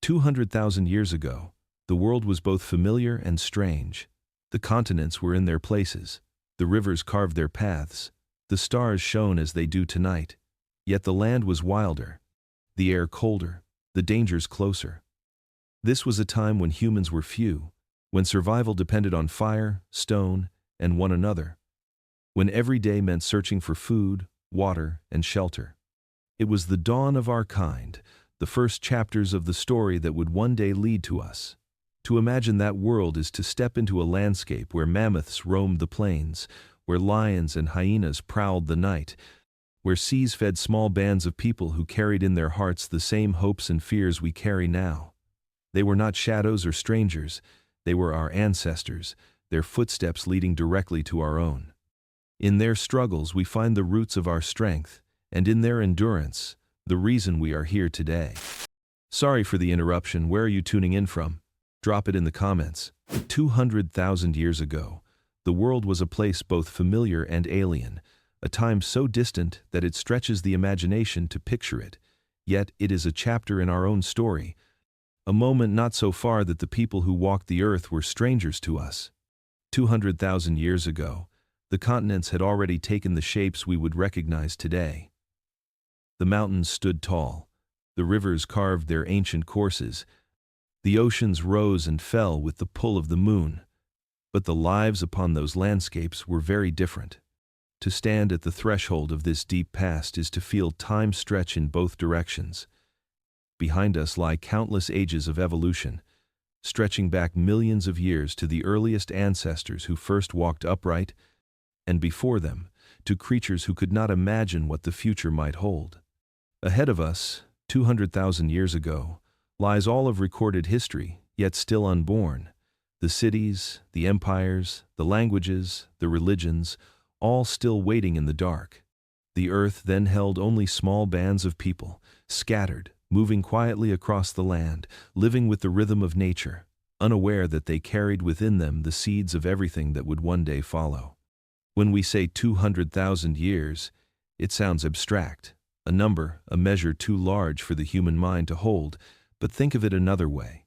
200,000 years ago, the world was both familiar and strange. The continents were in their places, the rivers carved their paths, the stars shone as they do tonight. Yet the land was wilder, the air colder, the dangers closer. This was a time when humans were few, when survival depended on fire, stone, and one another, when every day meant searching for food, water, and shelter. It was the dawn of our kind, the first chapters of the story that would one day lead to us. To imagine that world is to step into a landscape where mammoths roamed the plains, where lions and hyenas prowled the night, where seas fed small bands of people who carried in their hearts the same hopes and fears we carry now. They were not shadows or strangers, they were our ancestors, their footsteps leading directly to our own. In their struggles we find the roots of our strength, and in their endurance, the reason we are here today. Sorry for the interruption, where are you tuning in from? Drop it in the comments. 200,000 years ago, the world was a place both familiar and alien, a time so distant that it stretches the imagination to picture it. Yet it is a chapter in our own story, a moment not so far that the people who walked the earth were strangers to us. 200,000 years ago, the continents had already taken the shapes we would recognize today. The mountains stood tall, the rivers carved their ancient courses, the oceans rose and fell with the pull of the moon. But the lives upon those landscapes were very different. To stand at the threshold of this deep past is to feel time stretch in both directions. Behind us lie countless ages of evolution, stretching back millions of years to the earliest ancestors who first walked upright, and before them, to creatures who could not imagine what the future might hold. Ahead of us, 200,000 years ago, lies all of recorded history, yet still unborn. The cities, the empires, the languages, the religions, all still waiting in the dark. The earth then held only small bands of people, scattered, moving quietly across the land, living with the rhythm of nature, unaware that they carried within them the seeds of everything that would one day follow. When we say 200,000 years, it sounds abstract, a number, a measure too large for the human mind to hold, but think of it another way.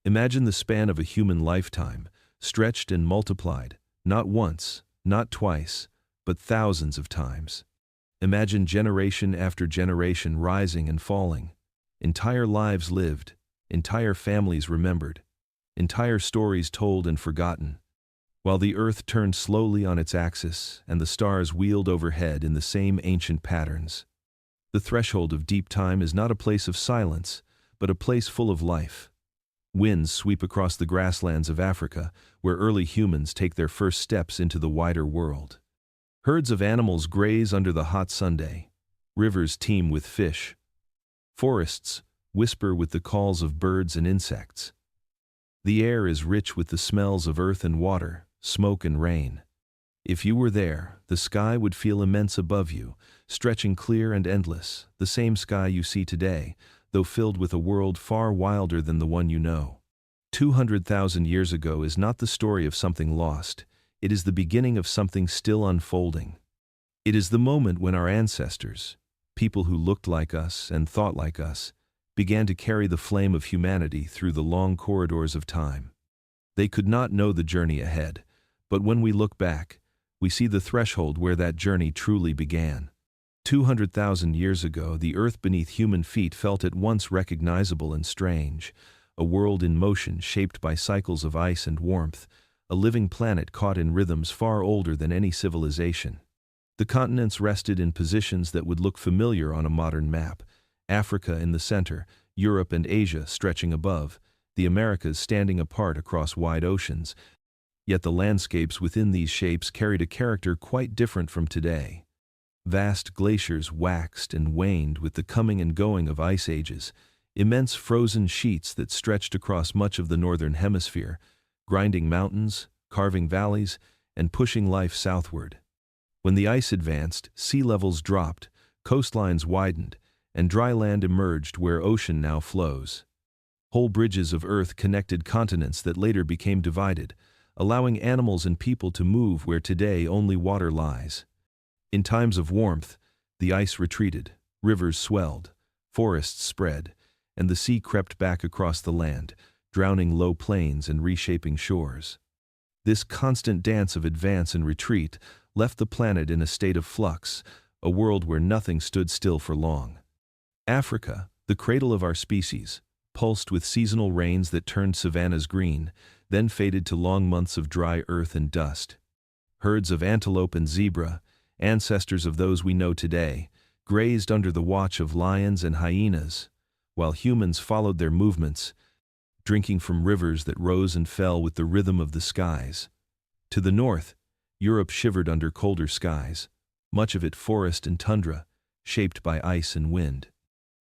Imagine the span of a human lifetime, stretched and multiplied, not once, not twice, but thousands of times. Imagine generation after generation rising and falling, entire lives lived, entire families remembered, entire stories told and forgotten, while the earth turned slowly on its axis and the stars wheeled overhead in the same ancient patterns. The threshold of deep time is not a place of silence, but a place full of life. Winds sweep across the grasslands of Africa, where early humans take their first steps into the wider world. Herds of animals graze under the hot Sunday. Rivers teem with fish. Forests whisper with the calls of birds and insects. The air is rich with the smells of earth and water, smoke and rain. If you were there, the sky would feel immense above you, stretching clear and endless, the same sky you see today, though filled with a world far wilder than the one you know. 200,000 years ago is not the story of something lost, it is the beginning of something still unfolding. It is the moment when our ancestors, people who looked like us and thought like us, began to carry the flame of humanity through the long corridors of time. They could not know the journey ahead, but when we look back, we see the threshold where that journey truly began. 200,000 years ago, the earth beneath human feet felt at once recognizable and strange, a world in motion shaped by cycles of ice and warmth, a living planet caught in rhythms far older than any civilization. The continents rested in positions that would look familiar on a modern map, Africa in the center, Europe and Asia stretching above, the Americas standing apart across wide oceans. Yet the landscapes within these shapes carried a character quite different from today. Vast glaciers waxed and waned with the coming and going of ice ages, immense frozen sheets that stretched across much of the northern hemisphere, grinding mountains, carving valleys, and pushing life southward. When the ice advanced, sea levels dropped, coastlines widened, and dry land emerged where ocean now flows. Whole bridges of earth connected continents that later became divided, allowing animals and people to move where today only water lies. In times of warmth, the ice retreated, rivers swelled, forests spread, and the sea crept back across the land, drowning low plains and reshaping shores. This constant dance of advance and retreat left the planet in a state of flux, a world where nothing stood still for long. Africa, the cradle of our species, pulsed with seasonal rains that turned savannas green, then faded to long months of dry earth and dust. Herds of antelope and zebra, ancestors of those we know today, grazed under the watch of lions and hyenas, while humans followed their movements, drinking from rivers that rose and fell with the rhythm of the skies. To the north, Europe shivered under colder skies, much of it forest and tundra, shaped by ice and wind.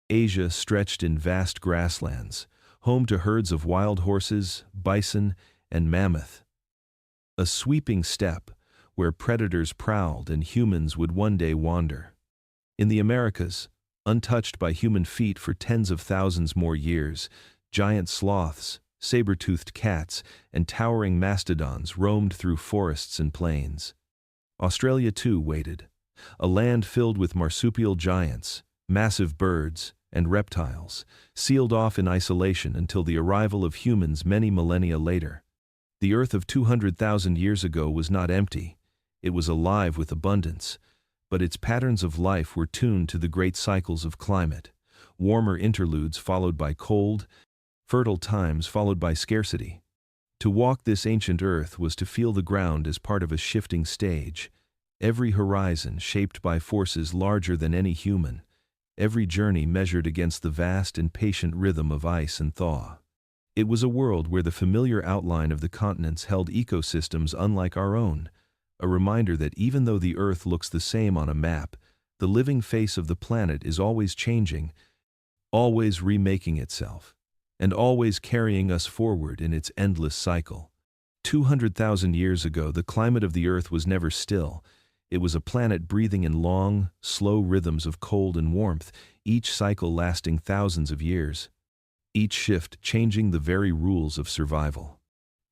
Asia stretched in vast grasslands, home to herds of wild horses, bison, and mammoth. A sweeping steppe where predators prowled and humans would one day wander. In the Americas, untouched by human feet for tens of thousands more years, giant sloths, saber-toothed cats, and towering mastodons roamed through forests and plains. Australia too waited, a land filled with marsupial giants, massive birds, and reptiles, sealed off in isolation until the arrival of humans many millennia later. The Earth of 200,000 years ago was not empty. It was alive with abundance, but its patterns of life were tuned to the great cycles of climate, warmer interludes followed by cold, fertile times followed by scarcity. To walk this ancient Earth was to feel the ground as part of a shifting stage, every horizon shaped by forces larger than any human, every journey measured against the vast and patient rhythm of ice and thaw. It was a world where the familiar outline of the continents held ecosystems unlike our own, a reminder that even though the Earth looks the same on a map, the living face of the planet is always changing, always remaking itself, and always carrying us forward in its endless cycle. 200,000 years ago, the climate of the Earth was never still. It was a planet breathing in long, slow rhythms of cold and warmth, each cycle lasting thousands of years, each shift changing the very rules of survival.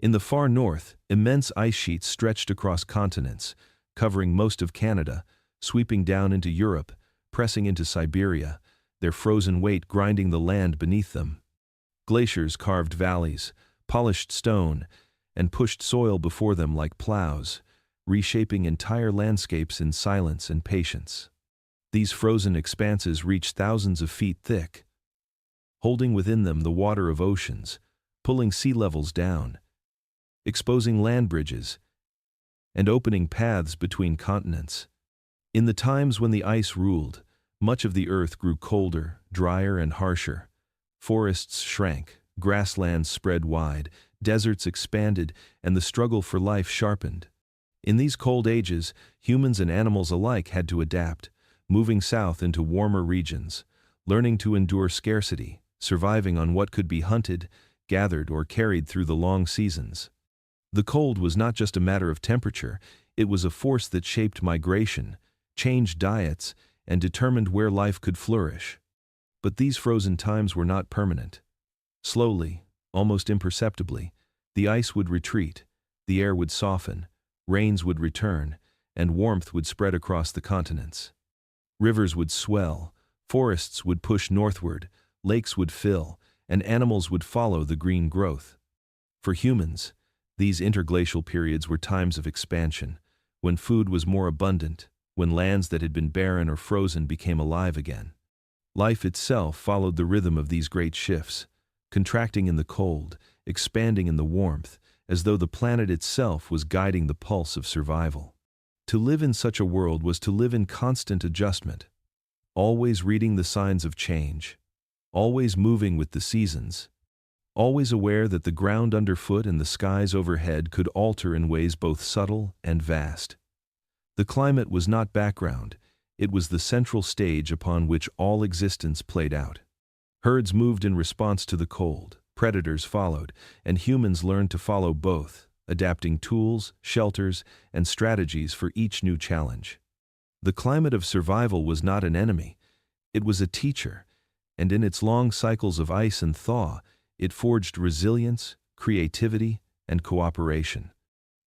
In the far north, immense ice sheets stretched across continents, covering most of Canada, sweeping down into Europe, pressing into Siberia, their frozen weight grinding the land beneath them. Glaciers carved valleys, polished stone, and pushed soil before them like plows, reshaping entire landscapes in silence and patience. These frozen expanses reached thousands of feet thick, holding within them the water of oceans, pulling sea levels down, exposing land bridges, and opening paths between continents. In the times when the ice ruled, much of the Earth grew colder, drier, and harsher. Forests shrank, grasslands spread wide, deserts expanded, and the struggle for life sharpened. In these cold ages, humans and animals alike had to adapt, moving south into warmer regions, learning to endure scarcity, surviving on what could be hunted, gathered, or carried through the long seasons. The cold was not just a matter of temperature, it was a force that shaped migration, changed diets, and determined where life could flourish. But these frozen times were not permanent. Slowly, almost imperceptibly, the ice would retreat, the air would soften, rains would return, and warmth would spread across the continents. Rivers would swell, forests would push northward, lakes would fill, and animals would follow the green growth. For humans, these interglacial periods were times of expansion, when food was more abundant, when lands that had been barren or frozen became alive again. Life itself followed the rhythm of these great shifts, contracting in the cold, expanding in the warmth, as though the planet itself was guiding the pulse of survival. To live in such a world was to live in constant adjustment, always reading the signs of change, always moving with the seasons, always aware that the ground underfoot and the skies overhead could alter in ways both subtle and vast. The climate was not background, it was the central stage upon which all existence played out. Herds moved in response to the cold, predators followed, and humans learned to follow both, adapting tools, shelters, and strategies for each new challenge. The climate of survival was not an enemy, it was a teacher, and in its long cycles of ice and thaw, it forged resilience, creativity, and cooperation.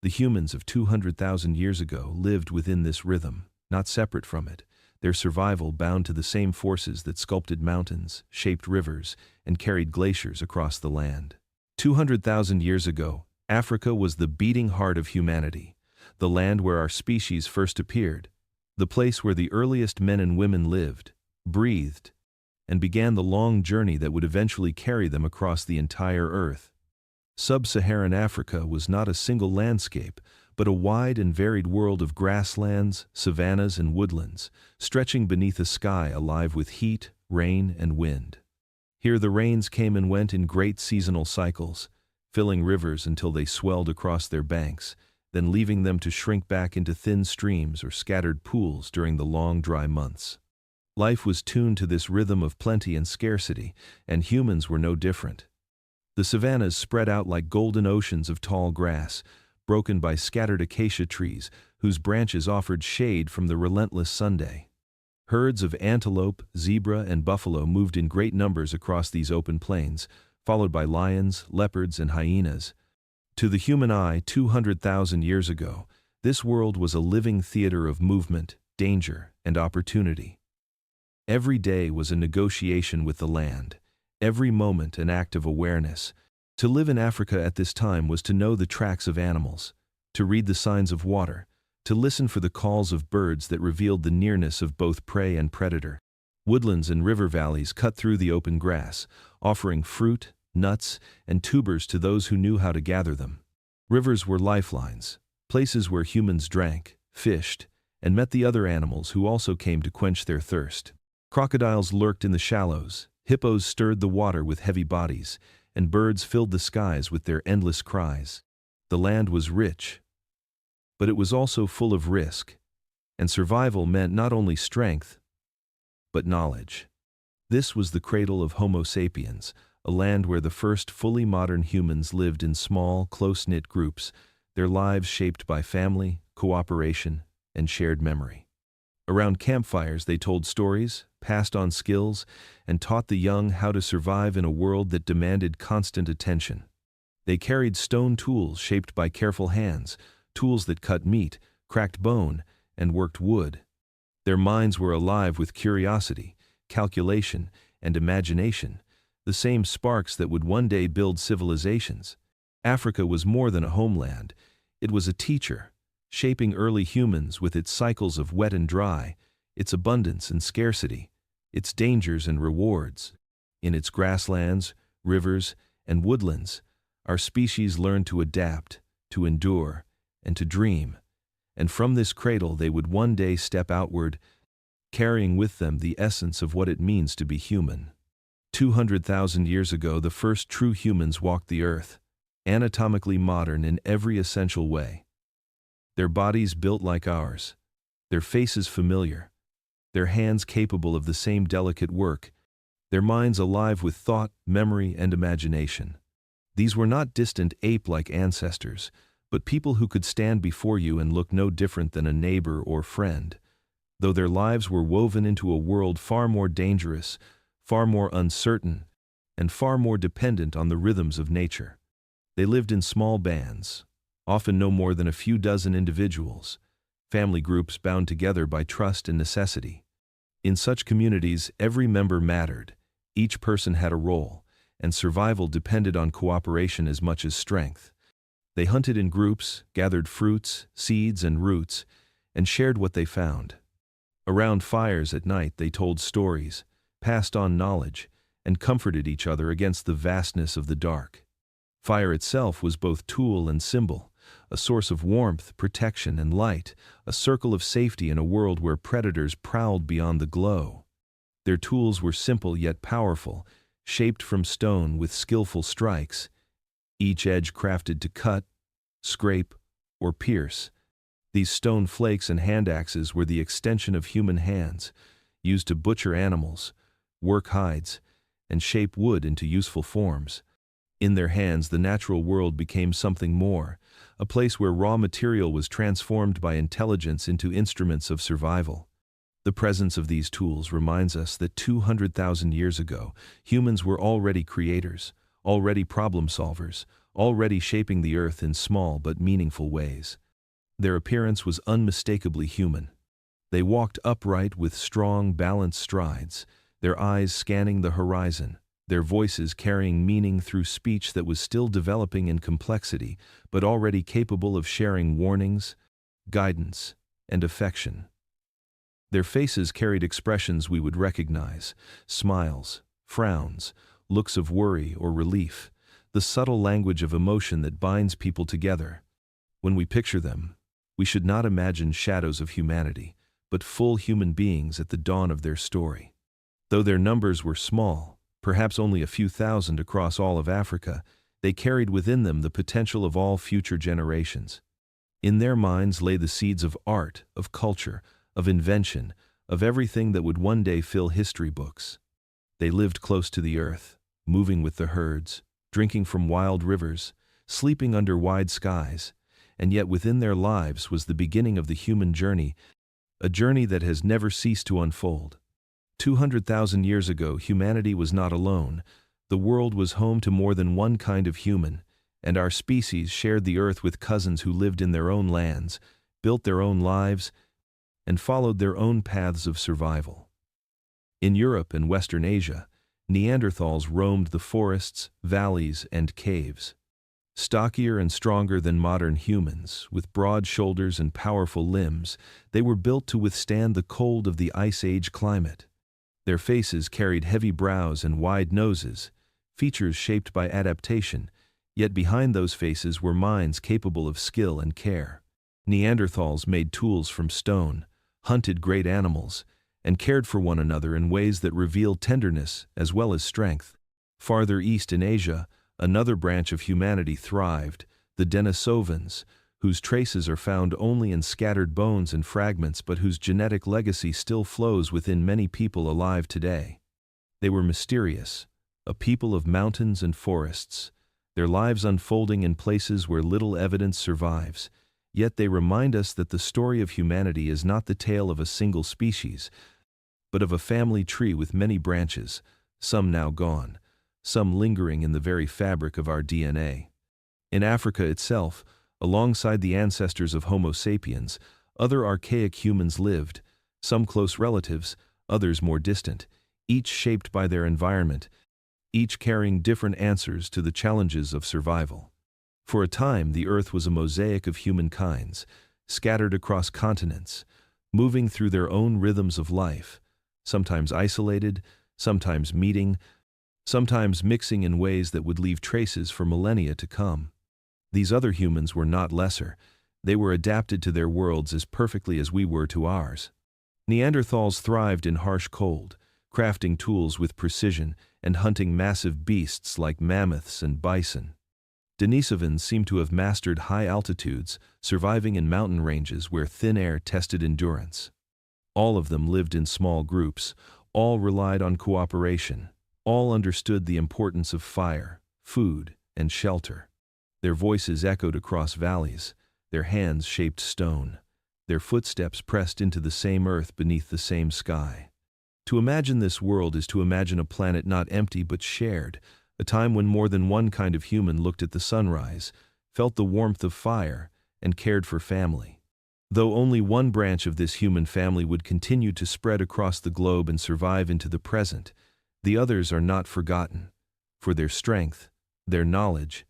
The humans of 200,000 years ago lived within this rhythm, not separate from it. their survival bound to the same forces that sculpted mountains, shaped rivers, and carried glaciers across the land. 200,000 years ago, Africa was the beating heart of humanity, the land where our species first appeared, the place where the earliest men and women lived, breathed, and began the long journey that would eventually carry them across the entire Earth. Sub-Saharan Africa was not a single landscape, but a wide and varied world of grasslands, savannas, and woodlands, stretching beneath a sky alive with heat, rain, and wind. Here the rains came and went in great seasonal cycles, filling rivers until they swelled across their banks, then leaving them to shrink back into thin streams or scattered pools during the long dry months. Life was tuned to this rhythm of plenty and scarcity, and humans were no different. The savannas spread out like golden oceans of tall grass, broken by scattered acacia trees whose branches offered shade from the relentless Sunday. Herds of antelope, zebra, and buffalo moved in great numbers across these open plains, followed by lions, leopards, and hyenas. To the human eye 200,000 years ago, this world was a living theater of movement, danger, and opportunity. Every day was a negotiation with the land, every moment an act of awareness. To live in Africa at this time was to know the tracks of animals, to read the signs of water, to listen for the calls of birds that revealed the nearness of both prey and predator. Woodlands and river valleys cut through the open grass, offering fruit, nuts, and tubers to those who knew how to gather them. Rivers were lifelines, places where humans drank, fished, and met the other animals who also came to quench their thirst. Crocodiles lurked in the shallows, hippos stirred the water with heavy bodies, and birds filled the skies with their endless cries. The land was rich, but it was also full of risk, and survival meant not only strength, but knowledge. This was the cradle of Homo sapiens, a land where the first fully modern humans lived in small, close-knit groups, their lives shaped by family, cooperation, and shared memory. Around campfires they told stories, passed on skills, and taught the young how to survive in a world that demanded constant attention. They carried stone tools shaped by careful hands, tools that cut meat, cracked bone, and worked wood. Their minds were alive with curiosity, calculation, and imagination, the same sparks that would one day build civilizations. Africa was more than a homeland. It was a teacher, shaping early humans with its cycles of wet and dry, its abundance and scarcity, its dangers and rewards. In its grasslands, rivers, and woodlands, our species learned to adapt, to endure, and to dream. And from this cradle they would one day step outward, carrying with them the essence of what it means to be human. 200,000 years ago, the first true humans walked the earth, anatomically modern in every essential way. Their bodies built like ours, their faces familiar, their hands capable of the same delicate work, their minds alive with thought, memory, and imagination. These were not distant ape-like ancestors, but people who could stand before you and look no different than a neighbor or friend, though their lives were woven into a world far more dangerous, far more uncertain, and far more dependent on the rhythms of nature. They lived in small bands, often no more than a few dozen individuals, family groups bound together by trust and necessity. In such communities, every member mattered, each person had a role, and survival depended on cooperation as much as strength. They hunted in groups, gathered fruits, seeds, and roots, and shared what they found. Around fires at night they told stories, passed on knowledge, and comforted each other against the vastness of the dark. Fire itself was both tool and symbol, a source of warmth, protection, and light, a circle of safety in a world where predators prowled beyond the glow. Their tools were simple yet powerful, shaped from stone with skillful strikes, each edge crafted to cut, scrape, or pierce. These stone flakes and hand axes were the extension of human hands, used to butcher animals, work hides, and shape wood into useful forms. In their hands the natural world became something more, a place where raw material was transformed by intelligence into instruments of survival. The presence of these tools reminds us that 200,000 years ago, humans were already creators, already problem solvers, already shaping the earth in small but meaningful ways. Their appearance was unmistakably human. They walked upright with strong, balanced strides, their eyes scanning the horizon, their voices carrying meaning through speech that was still developing in complexity, but already capable of sharing warnings, guidance, and affection. Their faces carried expressions we would recognize: smiles, frowns, looks of worry or relief, the subtle language of emotion that binds people together. When we picture them, we should not imagine shadows of humanity, but full human beings at the dawn of their story. Though their numbers were small, perhaps only a few thousand across all of Africa, they carried within them the potential of all future generations. In their minds lay the seeds of art, of culture, of invention, of everything that would one day fill history books. They lived close to the earth, moving with the herds, drinking from wild rivers, sleeping under wide skies, and yet within their lives was the beginning of the human journey, a journey that has never ceased to unfold. 200,000 years ago, humanity was not alone. The world was home to more than one kind of human, and our species shared the earth with cousins who lived in their own lands, built their own lives, and followed their own paths of survival. In Europe and Western Asia, Neanderthals roamed the forests, valleys, and caves. Stockier and stronger than modern humans, with broad shoulders and powerful limbs, they were built to withstand the cold of the Ice Age climate. Their faces carried heavy brows and wide noses, features shaped by adaptation, yet behind those faces were minds capable of skill and care. Neanderthals made tools from stone, hunted great animals, and cared for one another in ways that revealed tenderness as well as strength. Farther east in Asia, another branch of humanity thrived, the Denisovans, whose traces are found only in scattered bones and fragments but whose genetic legacy still flows within many people alive today. They were mysterious, a people of mountains and forests, their lives unfolding in places where little evidence survives. Yet they remind us that the story of humanity is not the tale of a single species, but of a family tree with many branches, some now gone, some lingering in the very fabric of our DNA. In Africa itself, alongside the ancestors of Homo sapiens, other archaic humans lived, some close relatives, others more distant, each shaped by their environment, each carrying different answers to the challenges of survival. For a time, the earth was a mosaic of humankinds, scattered across continents, moving through their own rhythms of life, sometimes isolated, sometimes meeting, sometimes mixing in ways that would leave traces for millennia to come. These other humans were not lesser. They were adapted to their worlds as perfectly as we were to ours. Neanderthals thrived in harsh cold, crafting tools with precision and hunting massive beasts like mammoths and bison. Denisovans seem to have mastered high altitudes, surviving in mountain ranges where thin air tested endurance. All of them lived in small groups, all relied on cooperation, all understood the importance of fire, food, and shelter. Their voices echoed across valleys, their hands shaped stone, their footsteps pressed into the same earth beneath the same sky. To imagine this world is to imagine a planet not empty but shared, a time when more than one kind of human looked at the sunrise, felt the warmth of fire, and cared for family. Though only one branch of this human family would continue to spread across the globe and survive into the present, the others are not forgotten, for their strength, their knowledge,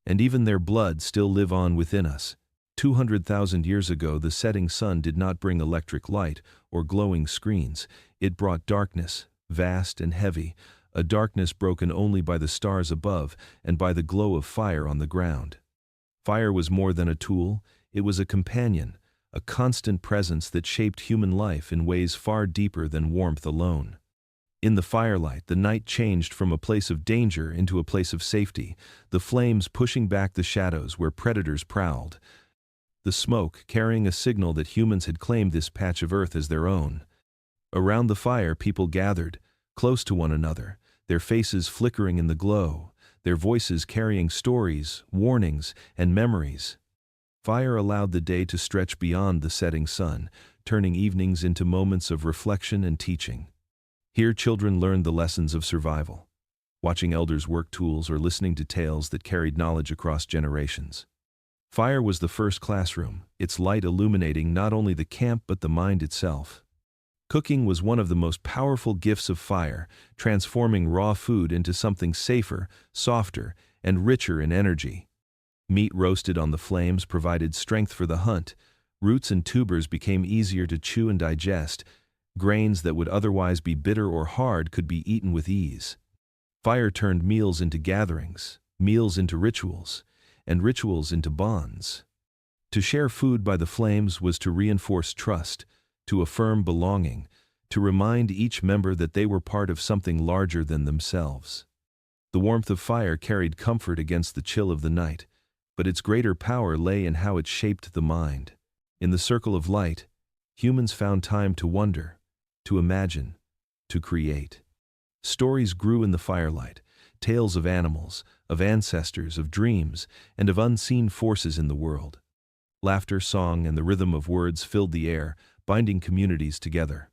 and even their blood still live on within us. 200,000 years ago, the setting sun did not bring electric light or glowing screens. It brought darkness, vast and heavy, a darkness broken only by the stars above and by the glow of fire on the ground. Fire was more than a tool, it was a companion, a constant presence that shaped human life in ways far deeper than warmth alone. In the firelight, the night changed from a place of danger into a place of safety, the flames pushing back the shadows where predators prowled, the smoke carrying a signal that humans had claimed this patch of earth as their own. Around the fire, people gathered, close to one another, their faces flickering in the glow, their voices carrying stories, warnings, and memories. Fire allowed the day to stretch beyond the setting sun, turning evenings into moments of reflection and teaching. Here children learned the lessons of survival, watching elders work tools or listening to tales that carried knowledge across generations. Fire was the first classroom, its light illuminating not only the camp but the mind itself. Cooking was one of the most powerful gifts of fire, transforming raw food into something safer, softer, and richer in energy. Meat roasted on the flames provided strength for the hunt. Roots and tubers became easier to chew and digest. Grains that would otherwise be bitter or hard could be eaten with ease. Fire turned meals into gatherings, meals into rituals, and rituals into bonds. To share food by the flames was to reinforce trust, to affirm belonging, to remind each member that they were part of something larger than themselves. The warmth of fire carried comfort against the chill of the night, but its greater power lay in how it shaped the mind. In the circle of light, humans found time to wonder, to imagine, to create. Stories grew in the firelight, tales of animals, of ancestors, of dreams, and of unseen forces in the world. Laughter, song, and the rhythm of words filled the air, binding communities together.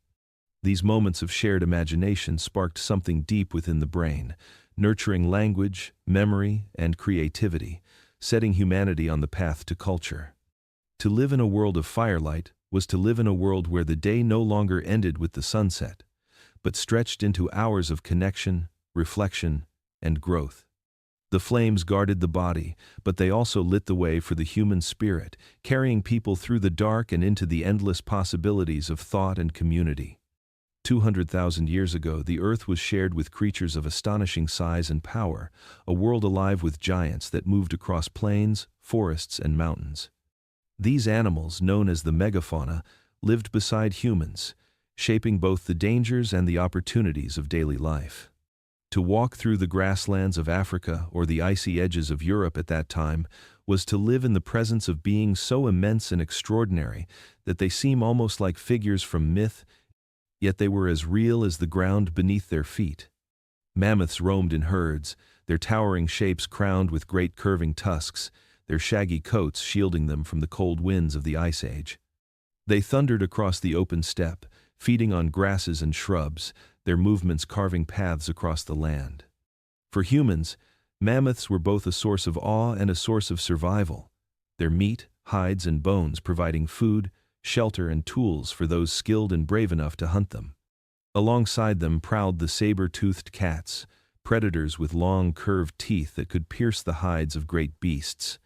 These moments of shared imagination sparked something deep within the brain, nurturing language, memory, and creativity, setting humanity on the path to culture. To live in a world of firelight was to live in a world where the day no longer ended with the sunset, but stretched into hours of connection, reflection, and growth. The flames guarded the body, but they also lit the way for the human spirit, carrying people through the dark and into the endless possibilities of thought and community. 200,000 years ago, the earth was shared with creatures of astonishing size and power, a world alive with giants that moved across plains, forests, and mountains. These animals, known as the megafauna, lived beside humans, shaping both the dangers and the opportunities of daily life. To walk through the grasslands of Africa or the icy edges of Europe at that time was to live in the presence of beings so immense and extraordinary that they seem almost like figures from myth, yet they were as real as the ground beneath their feet. Mammoths roamed in herds, their towering shapes crowned with great curving tusks, their shaggy coats shielding them from the cold winds of the Ice Age. They thundered across the open steppe, feeding on grasses and shrubs, their movements carving paths across the land. For humans, mammoths were both a source of awe and a source of survival, their meat, hides, and bones providing food, shelter, and tools for those skilled and brave enough to hunt them. Alongside them prowled the saber-toothed cats, predators with long, curved teeth that could pierce the hides of great beasts.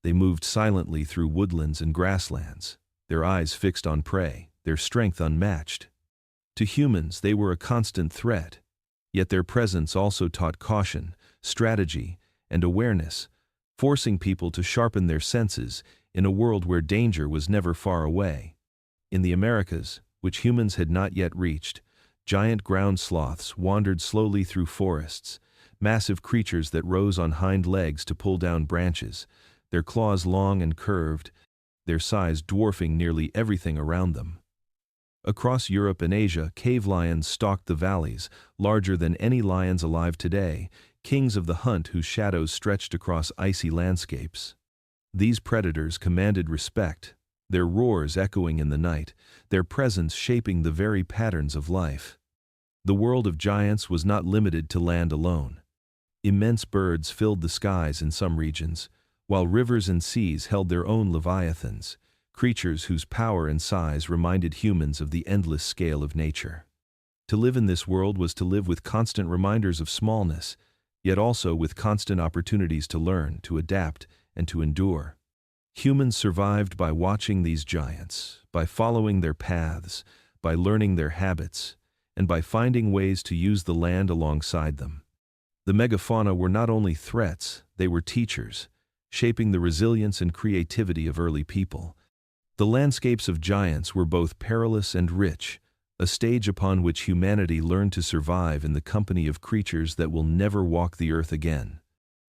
They moved silently through woodlands and grasslands, their eyes fixed on prey, their strength unmatched. To humans, they were a constant threat, yet their presence also taught caution, strategy, and awareness, forcing people to sharpen their senses in a world where danger was never far away. In the Americas, which humans had not yet reached, giant ground sloths wandered slowly through forests, massive creatures that rose on hind legs to pull down branches, their claws long and curved, their size dwarfing nearly everything around them. Across Europe and Asia, cave lions stalked the valleys, larger than any lions alive today, kings of the hunt whose shadows stretched across icy landscapes. These predators commanded respect, their roars echoing in the night, their presence shaping the very patterns of life. The world of giants was not limited to land alone. Immense birds filled the skies in some regions, while rivers and seas held their own leviathans, creatures whose power and size reminded humans of the endless scale of nature. To live in this world was to live with constant reminders of smallness, yet also with constant opportunities to learn, to adapt, and to endure. Humans survived by watching these giants, by following their paths, by learning their habits, and by finding ways to use the land alongside them. The megafauna were not only threats, they were teachers, shaping the resilience and creativity of early people. The landscapes of giants were both perilous and rich, a stage upon which humanity learned to survive in the company of creatures that will never walk the earth again.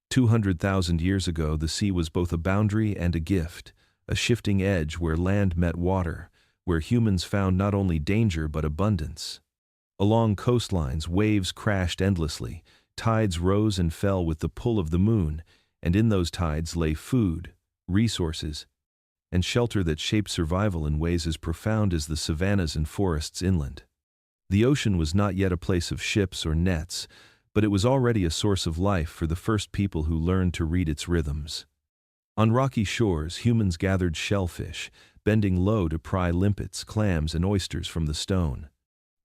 200,000 years ago, the sea was both a boundary and a gift, a shifting edge where land met water, where humans found not only danger but abundance. Along coastlines, waves crashed endlessly, tides rose and fell with the pull of the moon, and in those tides lay food, resources, and shelter that shaped survival in ways as profound as the savannas and forests inland. The ocean was not yet a place of ships or nets, but it was already a source of life for the first people who learned to read its rhythms. On rocky shores, humans gathered shellfish, bending low to pry limpets, clams, and oysters from the stone.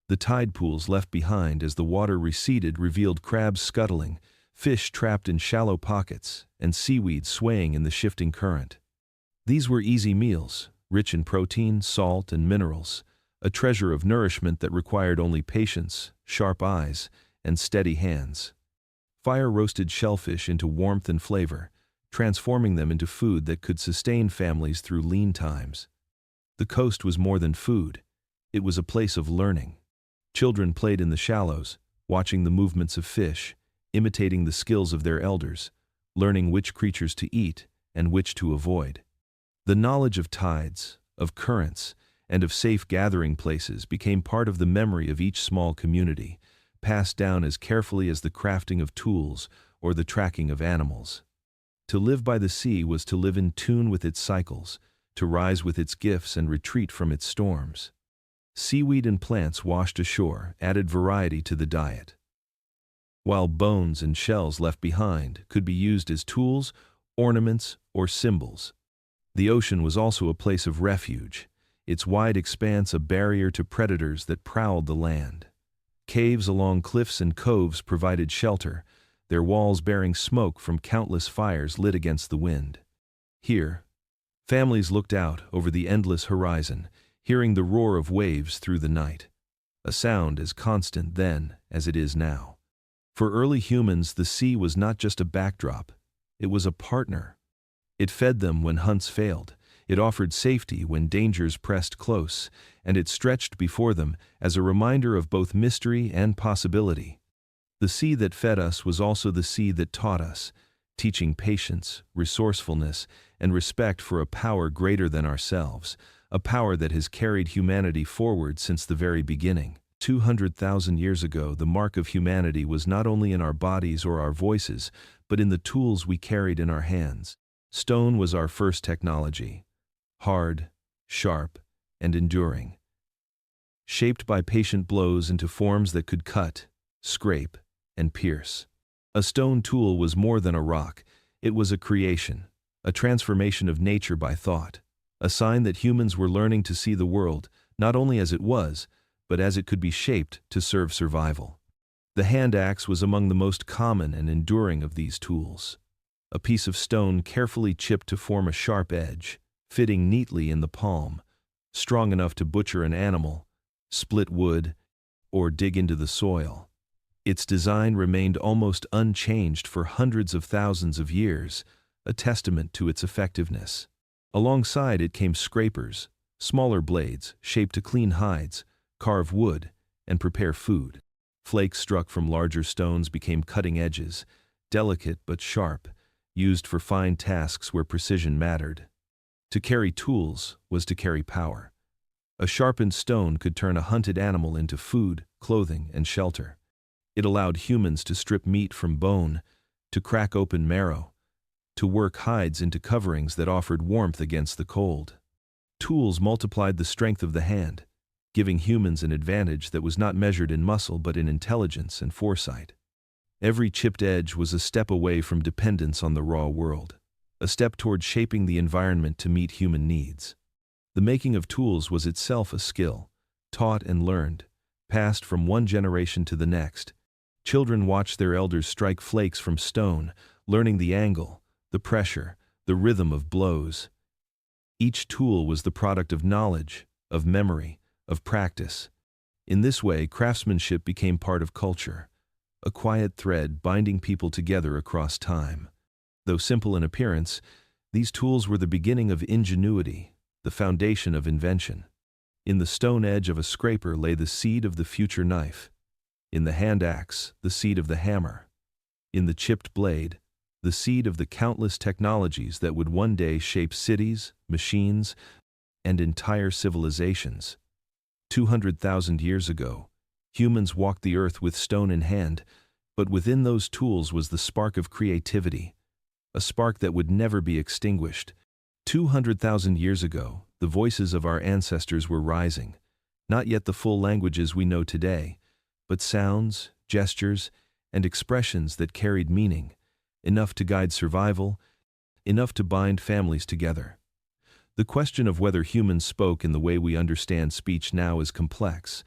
The tide pools left behind as the water receded revealed crabs scuttling, fish trapped in shallow pockets, and seaweed swaying in the shifting current. These were easy meals, rich in protein, salt, and minerals, a treasure of nourishment that required only patience, sharp eyes, and steady hands. Fire roasted shellfish into warmth and flavor, transforming them into food that could sustain families through lean times. The coast was more than food. It was a place of learning. Children played in the shallows, watching the movements of fish, imitating the skills of their elders, learning which creatures to eat and which to avoid. The knowledge of tides, of currents, and of safe gathering places became part of the memory of each small community, passed down as carefully as the crafting of tools or the tracking of animals. To live by the sea was to live in tune with its cycles, to rise with its gifts and retreat from its storms. Seaweed and plants washed ashore added variety to the diet, while bones and shells left behind could be used as tools, ornaments, or symbols. The ocean was also a place of refuge, its wide expanse a barrier to predators that prowled the land. Caves along cliffs and coves provided shelter, their walls bearing smoke from countless fires lit against the wind. Here, families looked out over the endless horizon, hearing the roar of waves through the night, a sound as constant then as it is now. For early humans, the sea was not just a backdrop, it was a partner. It fed them when hunts failed, it offered safety when dangers pressed close, and it stretched before them as a reminder of both mystery and possibility. The sea that fed us was also the sea that taught us, teaching patience, resourcefulness, and respect for a power greater than ourselves, a power that has carried humanity forward since the very beginning. 200,000 years ago, the mark of humanity was not only in our bodies or our voices, but in the tools we carried in our hands. Stone was our first technology, hard, sharp, and enduring, shaped by patient blows into forms that could cut, scrape, and pierce. A stone tool was more than a rock, it was a creation, a transformation of nature by thought, a sign that humans were learning to see the world not only as it was, but as it could be shaped to serve survival. The hand axe was among the most common and enduring of these tools. A piece of stone carefully chipped to form a sharp edge, fitting neatly in the palm, strong enough to butcher an animal, split wood, or dig into the soil. Its design remained almost unchanged for hundreds of thousands of years, a testament to its effectiveness. Alongside it came scrapers, smaller blades shaped to clean hides, carve wood, and prepare food. Flakes struck from larger stones became cutting edges, delicate but sharp, used for fine tasks where precision mattered. To carry tools was to carry power. A sharpened stone could turn a hunted animal into food, clothing, and shelter. It allowed humans to strip meat from bone, to crack open marrow, to work hides into coverings that offered warmth against the cold. Tools multiplied the strength of the hand, giving humans an advantage that was not measured in muscle but in intelligence and foresight. Every chipped edge was a step away from dependence on the raw world, a step toward shaping the environment to meet human needs. The making of tools was itself a skill, taught and learned, passed from one generation to the next. Children watched their elders strike flakes from stone, learning the angle, the pressure, the rhythm of blows. Each tool was the product of knowledge, of memory, of practice. In this way, craftsmanship became part of culture, a quiet thread binding people together across time. Though simple in appearance, these tools were the beginning of ingenuity, the foundation of invention. In the stone edge of a scraper lay the seed of the future knife. In the hand axe, the seed of the hammer. In the chipped blade, the seed of the countless technologies that would one day shape cities, machines, and entire civilizations. 200,000 years ago, humans walked the earth with stone in hand, but within those tools was the spark of creativity, a spark that would never be extinguished. 200,000 years ago, the voices of our ancestors were rising, not yet the full languages we know today, but sounds, gestures, and expressions that carried meaning, enough to guide survival, enough to bind families together. The question of whether humans spoke in the way we understand speech now is complex,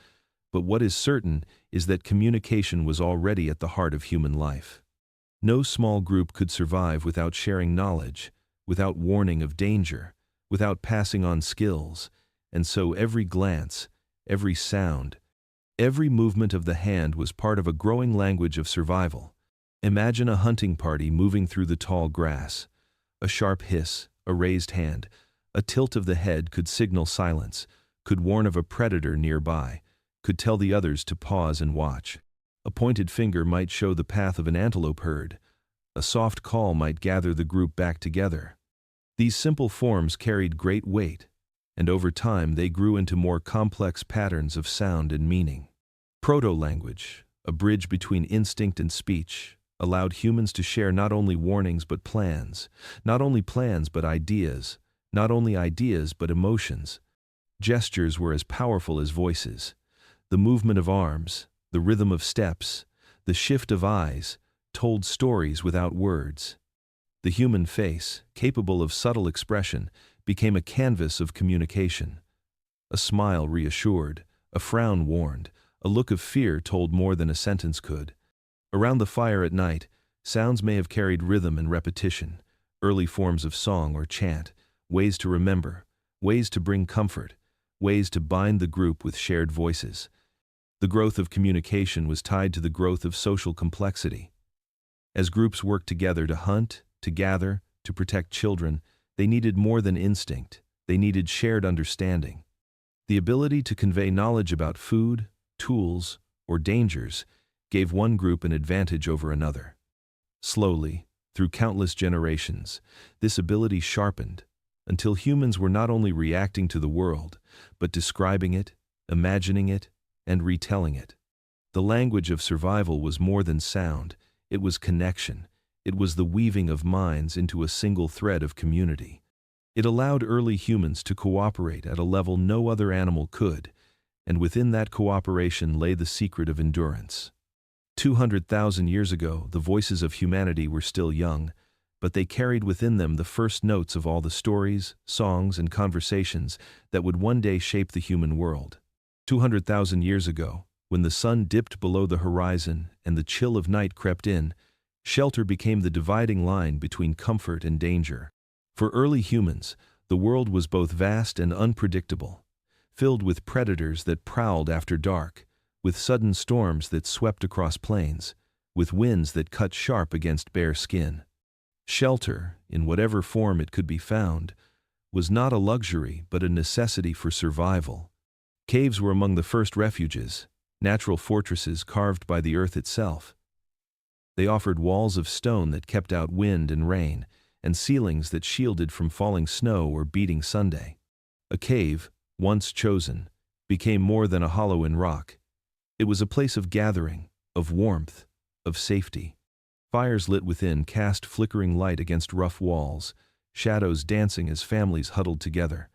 but what is certain is that communication was already at the heart of human life. No small group could survive without sharing knowledge, without warning of danger, without passing on skills, and so every glance, every sound, every movement of the hand was part of a growing language of survival. Imagine a hunting party moving through the tall grass. A sharp hiss, a raised hand, a tilt of the head could signal silence, could warn of a predator nearby, could tell the others to pause and watch. A pointed finger might show the path of an antelope herd. A soft call might gather the group back together. These simple forms carried great weight, and over time they grew into more complex patterns of sound and meaning. Proto-language, a bridge between instinct and speech, allowed humans to share not only warnings but plans, not only plans but ideas, not only ideas but emotions. Gestures were as powerful as voices. The movement of arms, the rhythm of steps, the shift of eyes, told stories without words. The human face, capable of subtle expression, became a canvas of communication. A smile reassured, a frown warned, a look of fear told more than a sentence could. Around the fire at night, sounds may have carried rhythm and repetition, early forms of song or chant, ways to remember, ways to bring comfort, ways to bind the group with shared voices. The growth of communication was tied to the growth of social complexity. As groups worked together to hunt, to gather, to protect children, they needed more than instinct. They needed shared understanding. The ability to convey knowledge about food, tools, or dangers gave one group an advantage over another. Slowly, through countless generations, this ability sharpened, until humans were not only reacting to the world, but describing it, imagining it, and retelling it. The language of survival was more than sound, it was connection. It was the weaving of minds into a single thread of community. It allowed early humans to cooperate at a level no other animal could, and within that cooperation lay the secret of endurance. 200,000 years ago, the voices of humanity were still young, but they carried within them the first notes of all the stories, songs, and conversations that would one day shape the human world. 200,000 years ago, when the sun dipped below the horizon and the chill of night crept in, shelter became the dividing line between comfort and danger. For early humans, the world was both vast and unpredictable, filled with predators that prowled after dark, with sudden storms that swept across plains, with winds that cut sharp against bare skin. Shelter, in whatever form it could be found, was not a luxury but a necessity for survival. Caves were among the first refuges, natural fortresses carved by the earth itself. They offered walls of stone that kept out wind and rain, and ceilings that shielded from falling snow or beating Sunday. A cave, once chosen, became more than a hollow in rock. It was a place of gathering, of warmth, of safety. Fires lit within cast flickering light against rough walls, shadows dancing as families huddled together.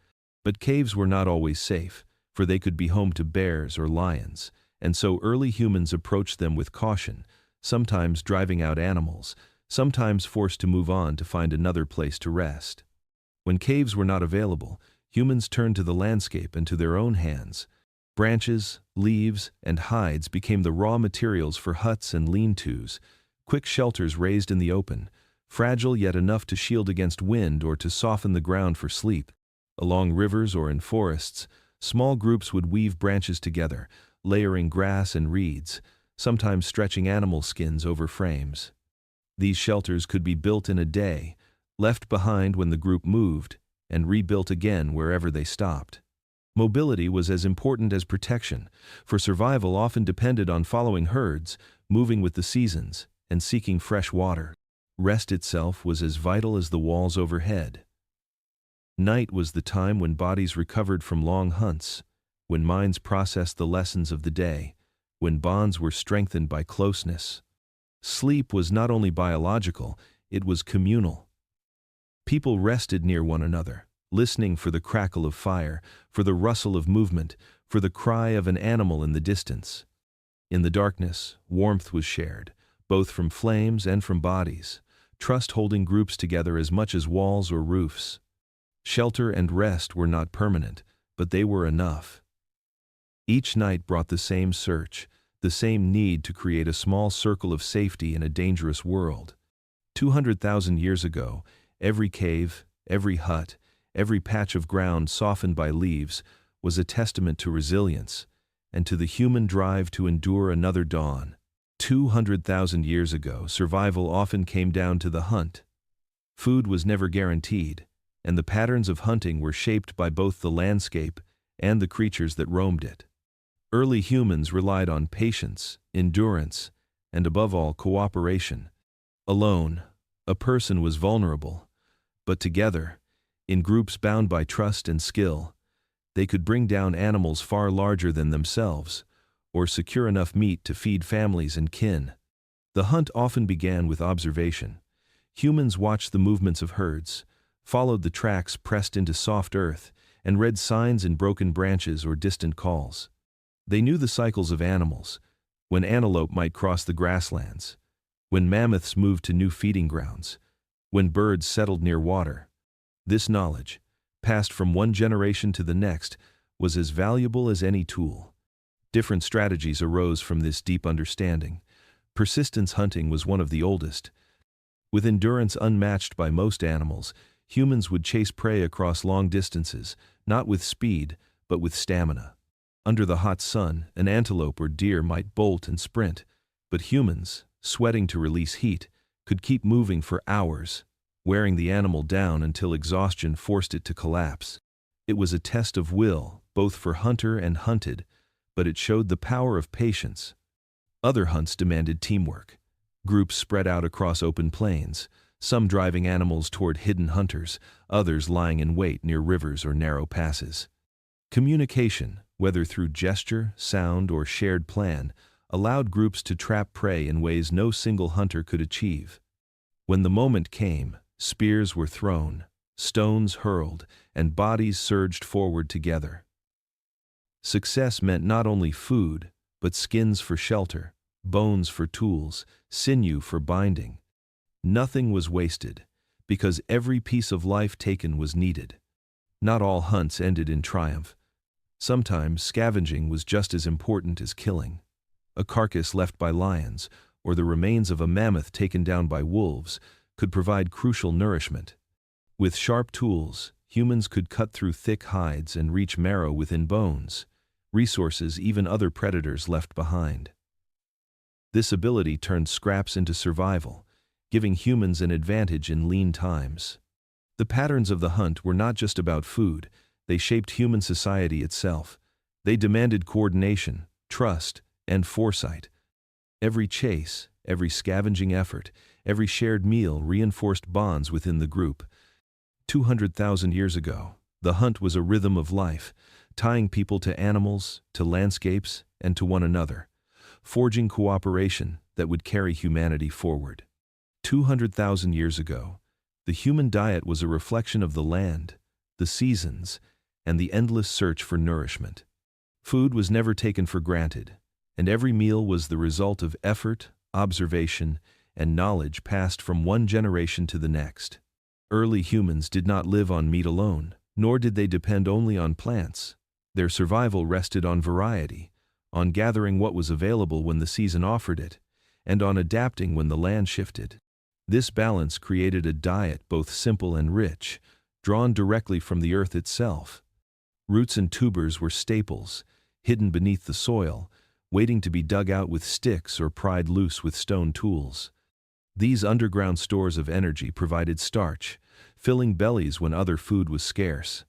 But caves were not always safe, for they could be home to bears or lions, and so early humans approached them with caution, sometimes driving out animals, sometimes forced to move on to find another place to rest. When caves were not available, humans turned to the landscape and to their own hands. Branches, leaves, and hides became the raw materials for huts and lean-tos, quick shelters raised in the open, fragile yet enough to shield against wind or to soften the ground for sleep. Along rivers or in forests, small groups would weave branches together, layering grass and reeds, sometimes stretching animal skins over frames. These shelters could be built in a day, left behind when the group moved, and rebuilt again wherever they stopped. Mobility was as important as protection, for survival often depended on following herds, moving with the seasons, and seeking fresh water. Rest itself was as vital as the walls overhead. Night was the time when bodies recovered from long hunts, when minds processed the lessons of the day, when bonds were strengthened by closeness. Sleep was not only biological, it was communal. People rested near one another, listening for the crackle of fire, for the rustle of movement, for the cry of an animal in the distance. In the darkness, warmth was shared, both from flames and from bodies. trust holding groups together as much as walls or roofs. Shelter and rest were not permanent, but they were enough. Each night brought the same search, the same need to create a small circle of safety in a dangerous world. 200,000 years ago, every cave, every hut, every patch of ground softened by leaves was a testament to resilience and to the human drive to endure another dawn. 200,000 years ago, survival often came down to the hunt. Food was never guaranteed, and the patterns of hunting were shaped by both the landscape and the creatures that roamed it. Early humans relied on patience, endurance, and above all, cooperation. Alone, a person was vulnerable, but together, in groups bound by trust and skill, they could bring down animals far larger than themselves, or secure enough meat to feed families and kin. The hunt often began with observation. Humans watched the movements of herds, followed the tracks pressed into soft earth, and read signs in broken branches or distant calls. They knew the cycles of animals, when antelope might cross the grasslands, when mammoths moved to new feeding grounds, when birds settled near water. This knowledge, passed from one generation to the next, was as valuable as any tool. Different strategies arose from this deep understanding. Persistence hunting was one of the oldest. With endurance unmatched by most animals, humans would chase prey across long distances, not with speed, but with stamina. Under the hot sun, an antelope or deer might bolt and sprint, but humans, sweating to release heat, could keep moving for hours, wearing the animal down until exhaustion forced it to collapse. It was a test of will, both for hunter and hunted, but it showed the power of patience. Other hunts demanded teamwork. Groups spread out across open plains, some driving animals toward hidden hunters, others lying in wait near rivers or narrow passes. Communication, whether through gesture, sound, or shared plan, allowed groups to trap prey in ways no single hunter could achieve. When the moment came, spears were thrown, stones hurled, and bodies surged forward together. Success meant not only food, but skins for shelter, bones for tools, sinew for binding. Nothing was wasted, because every piece of life taken was needed. Not all hunts ended in triumph. Sometimes scavenging was just as important as killing. A carcass left by lions, or the remains of a mammoth taken down by wolves, could provide crucial nourishment. With sharp tools, humans could cut through thick hides and reach marrow within bones, resources even other predators left behind. This ability turned scraps into survival, giving humans an advantage in lean times. The patterns of the hunt were not just about food, they shaped human society itself. They demanded coordination, trust, and foresight. Every chase, every scavenging effort, every shared meal reinforced bonds within the group. 200,000 years ago, the hunt was a rhythm of life, tying people to animals, to landscapes, and to one another, forging cooperation that would carry humanity forward. 200,000 years ago, the human diet was a reflection of the land, the seasons, and the endless search for nourishment. Food was never taken for granted, and every meal was the result of effort, observation, and knowledge passed from one generation to the next. Early humans did not live on meat alone, nor did they depend only on plants. Their survival rested on variety, on gathering what was available when the season offered it, and on adapting when the land shifted. This balance created a diet both simple and rich, drawn directly from the earth itself. Roots and tubers were staples, hidden beneath the soil, waiting to be dug out with sticks or pried loose with stone tools. These underground stores of energy provided starch, filling bellies when other food was scarce.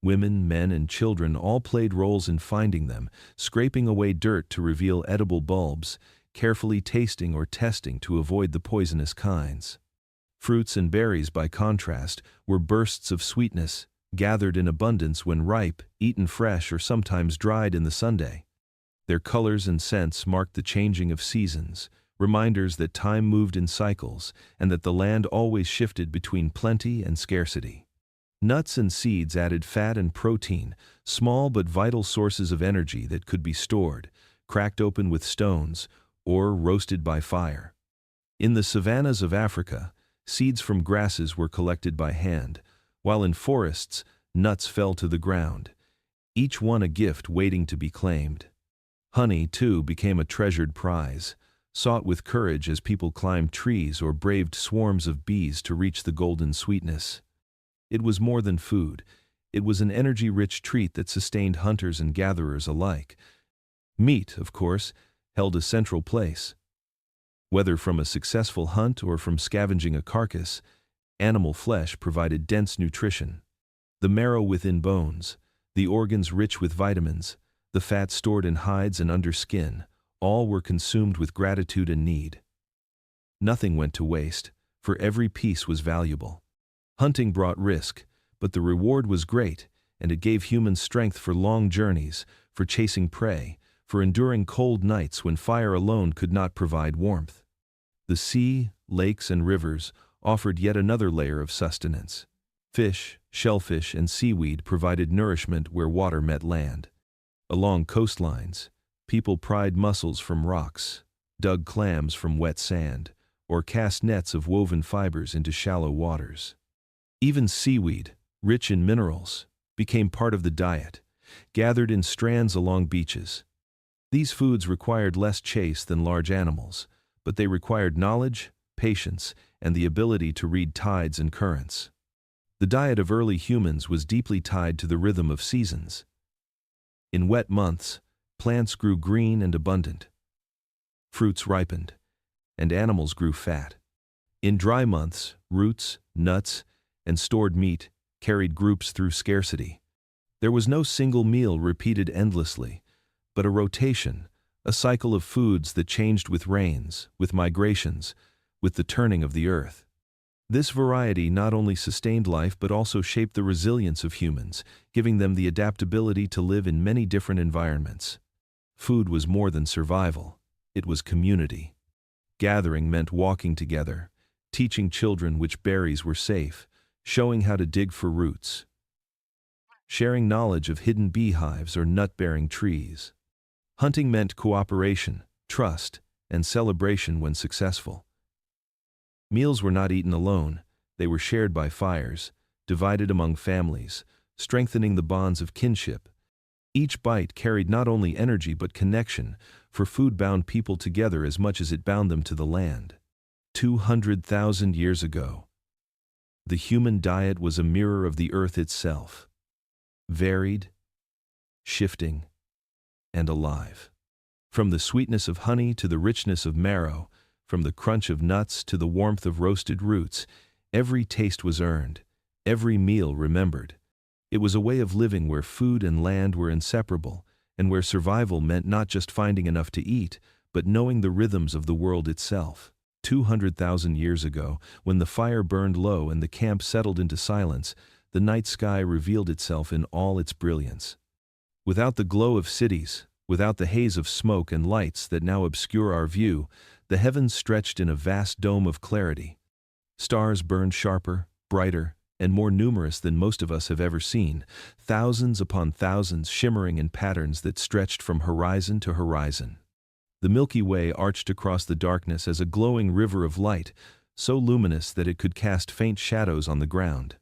Women, men, and children all played roles in finding them, scraping away dirt to reveal edible bulbs, carefully tasting or testing to avoid the poisonous kinds. Fruits and berries, by contrast, were bursts of sweetness, gathered in abundance when ripe, eaten fresh, or sometimes dried in the sunday. Their colors and scents marked the changing of seasons, reminders that time moved in cycles and that the land always shifted between plenty and scarcity. Nuts and seeds added fat and protein, small but vital sources of energy that could be stored, cracked open with stones, or roasted by fire. In the savannas of Africa, Seeds from grasses were collected by hand, while in forests, nuts fell to the ground, each one a gift waiting to be claimed. Honey, too, became a treasured prize, sought with courage as people climbed trees or braved swarms of bees to reach the golden sweetness. It was more than food. It was an energy-rich treat that sustained hunters and gatherers alike. Meat, of course, held a central place. Whether from a successful hunt or from scavenging a carcass, animal flesh provided dense nutrition. The marrow within bones, the organs rich with vitamins, the fat stored in hides and under skin, all were consumed with gratitude and need. Nothing went to waste, for every piece was valuable. Hunting brought risk, but the reward was great, and it gave humans strength for long journeys, for chasing prey, for enduring cold nights when fire alone could not provide warmth. The sea, lakes, and rivers offered yet another layer of sustenance. Fish, shellfish, and seaweed provided nourishment where water met land. Along coastlines, people pried mussels from rocks, dug clams from wet sand, or cast nets of woven fibers into shallow waters. Even seaweed, rich in minerals, became part of the diet, gathered in strands along beaches. These foods required less chase than large animals, but they required knowledge, patience, and the ability to read tides and currents. The diet of early humans was deeply tied to the rhythm of seasons. In wet months, plants grew green and abundant. Fruits ripened, and animals grew fat. In dry months, roots, nuts, and stored meat carried groups through scarcity. There was no single meal repeated endlessly, but a rotation, a cycle of foods that changed with rains, with migrations, with the turning of the earth. This variety not only sustained life but also shaped the resilience of humans, giving them the adaptability to live in many different environments. Food was more than survival, it was community. Gathering meant walking together, teaching children which berries were safe, showing how to dig for roots. Sharing knowledge of hidden beehives or nut-bearing trees. Hunting meant cooperation, trust, and celebration when successful. Meals were not eaten alone, they were shared by fires, divided among families, strengthening the bonds of kinship. Each bite carried not only energy but connection, for food bound people together as much as it bound them to the land. 200,000 years ago, the human diet was a mirror of the earth itself. Varied, shifting, and alive. From the sweetness of honey to the richness of marrow, from the crunch of nuts to the warmth of roasted roots, every taste was earned, every meal remembered. It was a way of living where food and land were inseparable, and where survival meant not just finding enough to eat, but knowing the rhythms of the world itself. 200,000 years ago, when the fire burned low and the camp settled into silence, the night sky revealed itself in all its brilliance. Without the glow of cities, without the haze of smoke and lights that now obscure our view, the heavens stretched in a vast dome of clarity. Stars burned sharper, brighter, and more numerous than most of us have ever seen, thousands upon thousands shimmering in patterns that stretched from horizon to horizon. The Milky Way arched across the darkness as a glowing river of light, so luminous that it could cast faint shadows on the ground.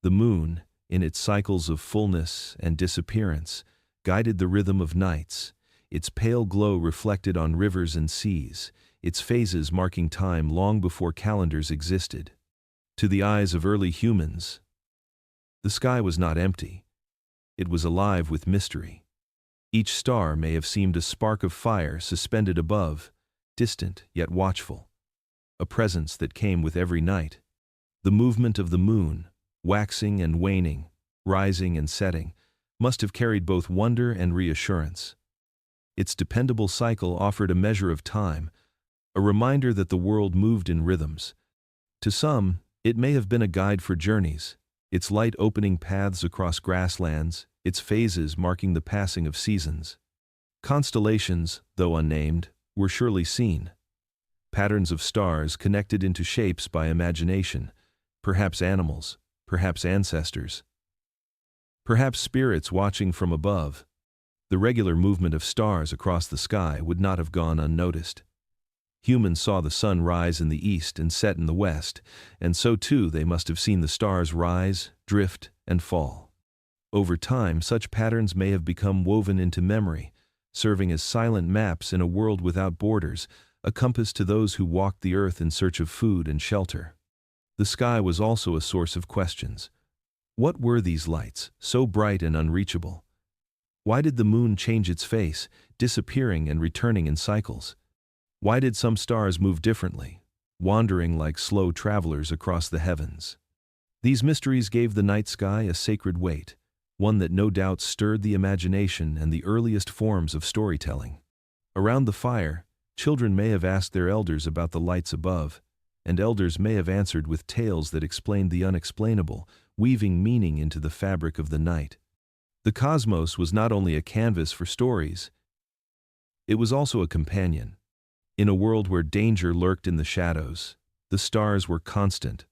The moon, in its cycles of fullness and disappearance, guided the rhythm of nights, its pale glow reflected on rivers and seas, its phases marking time long before calendars existed. To the eyes of early humans, the sky was not empty. It was alive with mystery. Each star may have seemed a spark of fire suspended above, distant yet watchful, a presence that came with every night. The movement of the moon, waxing and waning, rising and setting, must have carried both wonder and reassurance. Its dependable cycle offered a measure of time, a reminder that the world moved in rhythms. To some, it may have been a guide for journeys, its light opening paths across grasslands, its phases marking the passing of seasons. Constellations, though unnamed, were surely seen. Patterns of stars connected into shapes by imagination, perhaps animals, perhaps ancestors, perhaps spirits watching from above. The regular movement of stars across the sky would not have gone unnoticed. Humans saw the sun rise in the east and set in the west, and so too they must have seen the stars rise, drift, and fall. Over time, such patterns may have become woven into memory, serving as silent maps in a world without borders, a compass to those who walked the earth in search of food and shelter. The sky was also a source of questions. What were these lights, so bright and unreachable? Why did the moon change its face, disappearing and returning in cycles? Why did some stars move differently, wandering like slow travelers across the heavens? These mysteries gave the night sky a sacred weight, one that no doubt stirred the imagination and the earliest forms of storytelling. Around the fire, children may have asked their elders about the lights above, and elders may have answered with tales that explained the unexplainable, weaving meaning into the fabric of the night. The cosmos was not only a canvas for stories, it was also a companion. In a world where danger lurked in the shadows, the stars were constant,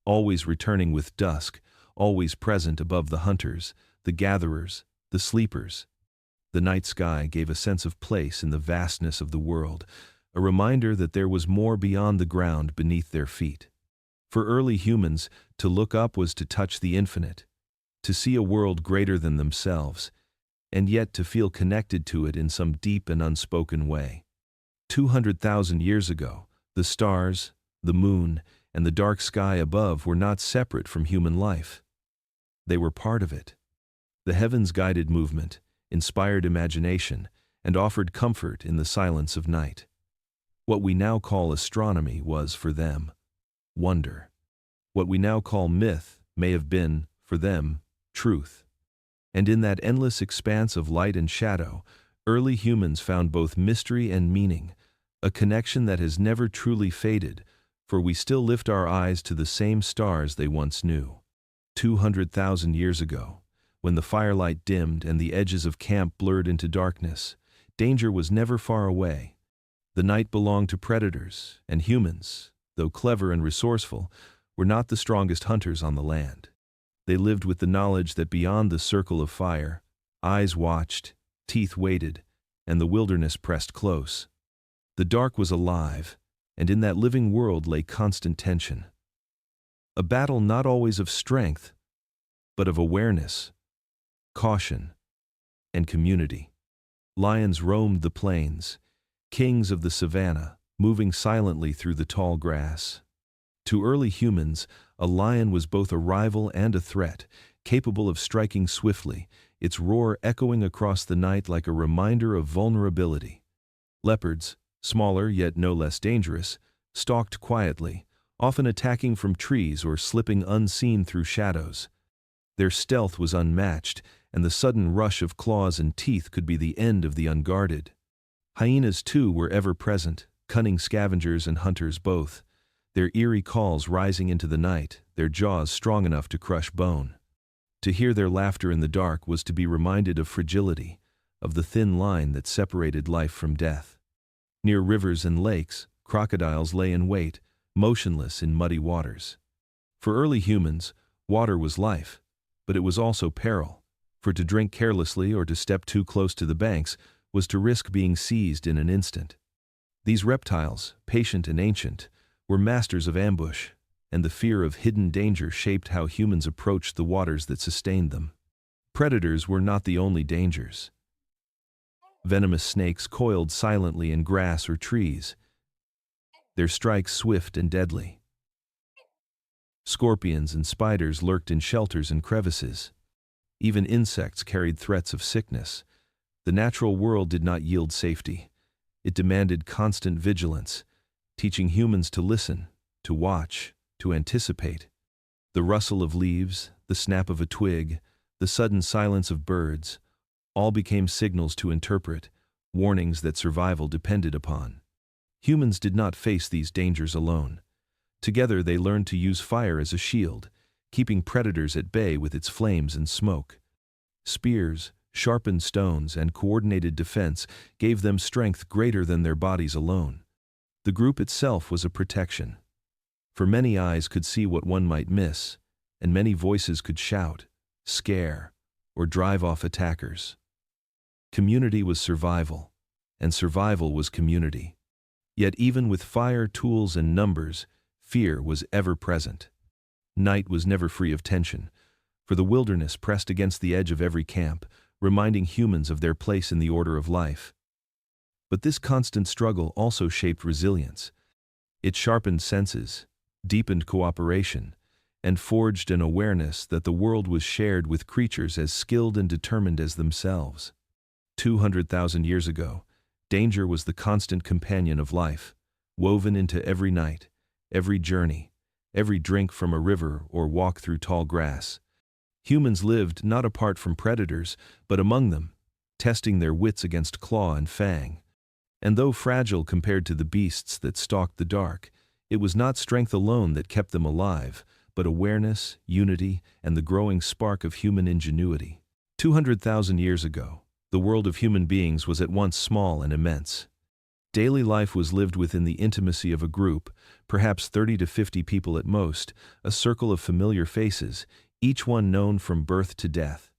always returning with dusk, always present above the hunters, the gatherers, the sleepers. The night sky gave a sense of place in the vastness of the world, a reminder that there was more beyond the ground beneath their feet. For early humans, to look up was to touch the infinite, to see a world greater than themselves, and yet to feel connected to it in some deep and unspoken way. 200,000 years ago, the stars, the moon, and the dark sky above were not separate from human life. They were part of it. The heavens guided movement, inspired imagination, and offered comfort in the silence of night. What we now call astronomy was, for them, wonder. What we now call myth may have been, for them, truth. And in that endless expanse of light and shadow, early humans found both mystery and meaning, a connection that has never truly faded, for we still lift our eyes to the same stars they once knew. 200,000 years ago, when the firelight dimmed and the edges of camp blurred into darkness, danger was never far away. The night belonged to predators, and humans, though clever and resourceful, were not the strongest hunters on the land. They lived with the knowledge that beyond the circle of fire, eyes watched, teeth waited, and the wilderness pressed close. The dark was alive, and in that living world lay constant tension. A battle not always of strength, but of awareness, caution, and community. Lions roamed the plains, kings of the savanna, moving silently through the tall grass. To early humans, a lion was both a rival and a threat, capable of striking swiftly, its roar echoing across the night like a reminder of vulnerability. Leopards, smaller yet no less dangerous, stalked quietly, often attacking from trees or slipping unseen through shadows. Their stealth was unmatched, and the sudden rush of claws and teeth could be the end of the unguarded. Hyenas, too, were ever present, cunning scavengers and hunters both, their eerie calls rising into the night, their jaws strong enough to crush bone. To hear their laughter in the dark was to be reminded of fragility, of the thin line that separated life from death. Near rivers and lakes, crocodiles lay in wait, motionless in muddy waters. For early humans, water was life, but it was also peril, for to drink carelessly or to step too close to the banks was to risk being seized in an instant. These reptiles, patient and ancient, were masters of ambush, and the fear of hidden danger shaped how humans approached the waters that sustained them. Predators were not the only dangers. Venomous snakes coiled silently in grass or trees, their strikes swift and deadly. Scorpions and spiders lurked in shelters and crevices. Even insects carried threats of sickness. The natural world did not yield safety. It demanded constant vigilance, teaching humans to listen, to watch, to anticipate. The rustle of leaves, the snap of a twig, the sudden silence of birds, all became signals to interpret, warnings that survival depended upon. Humans did not face these dangers alone. Together they learned to use fire as a shield, keeping predators at bay with its flames and smoke. Spears, sharpened stones, and coordinated defense gave them strength greater than their bodies alone. The group itself was a protection. For many eyes could see what one might miss, and many voices could shout, scare, or drive off attackers. Community was survival, and survival was community. Yet even with fire, tools, and numbers, fear was ever present. Night was never free of tension, for the wilderness pressed against the edge of every camp, reminding humans of their place in the order of life. But this constant struggle also shaped resilience. It sharpened senses, deepened cooperation, and forged an awareness that the world was shared with creatures as skilled and determined as themselves. 200,000 years ago, danger was the constant companion of life, woven into every night, every journey, every drink from a river or walk through tall grass. Humans lived not apart from predators, but among them, testing their wits against claw and fang. And though fragile compared to the beasts that stalked the dark, it was not strength alone that kept them alive, but awareness, unity, and the growing spark of human ingenuity. 200,000 years ago, the world of human beings was at once small and immense. Daily life was lived within the intimacy of a group, perhaps 30 to 50 people at most, a circle of familiar faces, each one known from birth to death.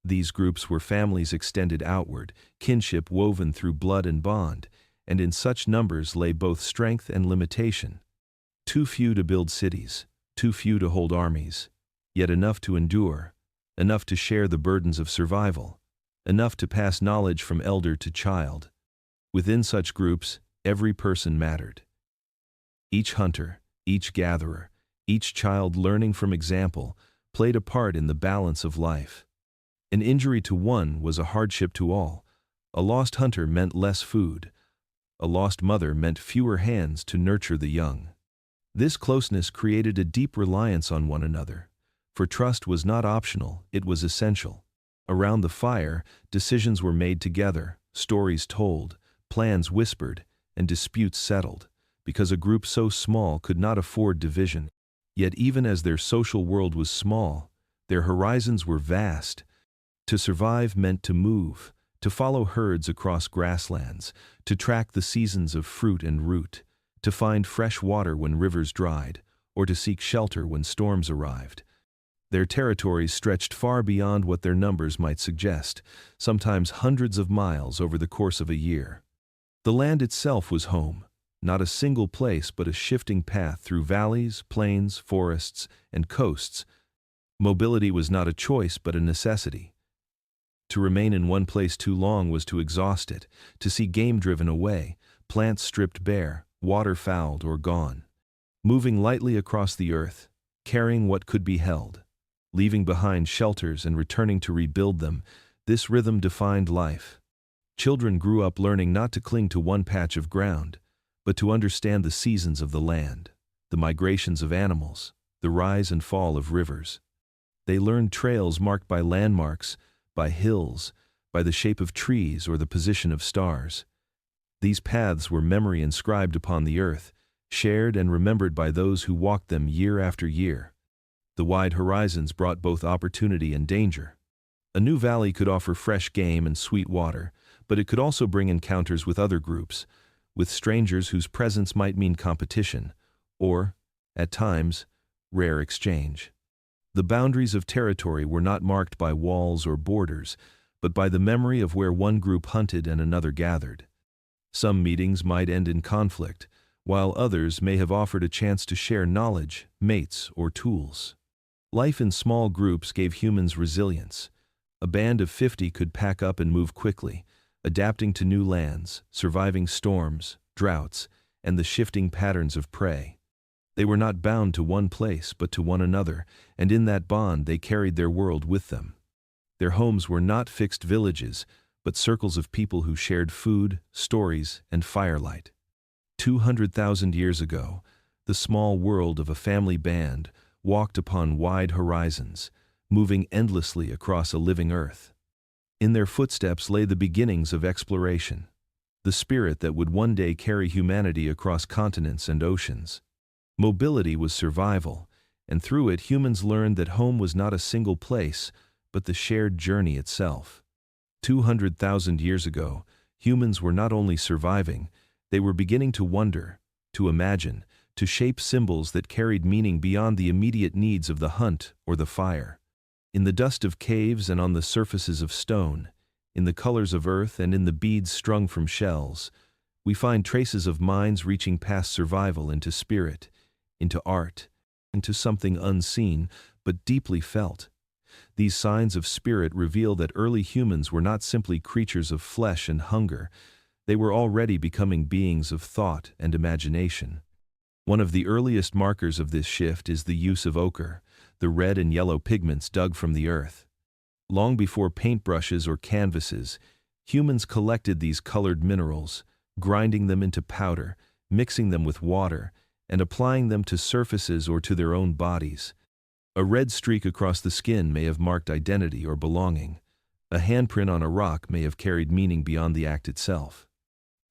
These groups were families extended outward, kinship woven through blood and bond, and in such numbers lay both strength and limitation. Too few to build cities, too few to hold armies, yet enough to endure, enough to share the burdens of survival, enough to pass knowledge from elder to child. Within such groups, every person mattered. Each hunter, each gatherer, each child learning from example, played a part in the balance of life. An injury to one was a hardship to all. A lost hunter meant less food. A lost mother meant fewer hands to nurture the young. This closeness created a deep reliance on one another, for trust was not optional, it was essential. Around the fire, decisions were made together, stories told, plans whispered, and disputes settled, because a group so small could not afford division. Yet even as their social world was small, their horizons were vast. To survive meant to move, to follow herds across grasslands, to track the seasons of fruit and root, to find fresh water when rivers dried, or to seek shelter when storms arrived. Their territories stretched far beyond what their numbers might suggest, sometimes hundreds of miles over the course of a year. The land itself was home, not a single place but a shifting path through valleys, plains, forests, and coasts. Mobility was not a choice but a necessity. To remain in one place too long was to exhaust it, to see game driven away, plants stripped bare, water fouled or gone. Moving lightly across the earth, carrying what could be held, leaving behind shelters and returning to rebuild them, this rhythm defined life. Children grew up learning not to cling to one patch of ground, but to understand the seasons of the land, the migrations of animals, the rise and fall of rivers. They learned trails marked by landmarks, by hills, by the shape of trees or the position of stars. These paths were memory inscribed upon the earth, shared and remembered by those who walked them year after year. The wide horizons brought both opportunity and danger. A new valley could offer fresh game and sweet water, but it could also bring encounters with other groups, with strangers whose presence might mean competition, or, at times, rare exchange. The boundaries of territory were not marked by walls or borders, but by the memory of where one group hunted and another gathered. Some meetings might end in conflict, while others may have offered a chance to share knowledge, mates, or tools. Life in small groups gave humans resilience. A band of 50 could pack up and move quickly, adapting to new lands, surviving storms, droughts, and the shifting patterns of prey. They were not bound to one place but to one another, and in that bond they carried their world with them. Their homes were not fixed villages, but circles of people who shared food, stories, and firelight. 200,000 years ago, the small world of a family band walked upon wide horizons, moving endlessly across a living earth. In their footsteps lay the beginnings of exploration, the spirit that would one day carry humanity across continents and oceans. Mobility was survival, and through it humans learned that home was not a single place, but the shared journey itself. 200,000 years ago, humans were not only surviving, they were beginning to wonder, to imagine, to shape symbols that carried meaning beyond the immediate needs of the hunt or the fire. In the dust of caves and on the surfaces of stone, in the colors of earth and in the beads strung from shells, We find traces of minds reaching past survival into spirit, into art, into something unseen but deeply felt. These signs of spirit reveal that early humans were not simply creatures of flesh and hunger, they were already becoming beings of thought and imagination. One of the earliest markers of this shift is the use of ochre, the red and yellow pigments dug from the earth. Long before paintbrushes or canvases, humans collected these colored minerals, grinding them into powder, mixing them with water, and applying them to surfaces or to their own bodies. A red streak across the skin may have marked identity or belonging. A handprint on a rock may have carried meaning beyond the act itself.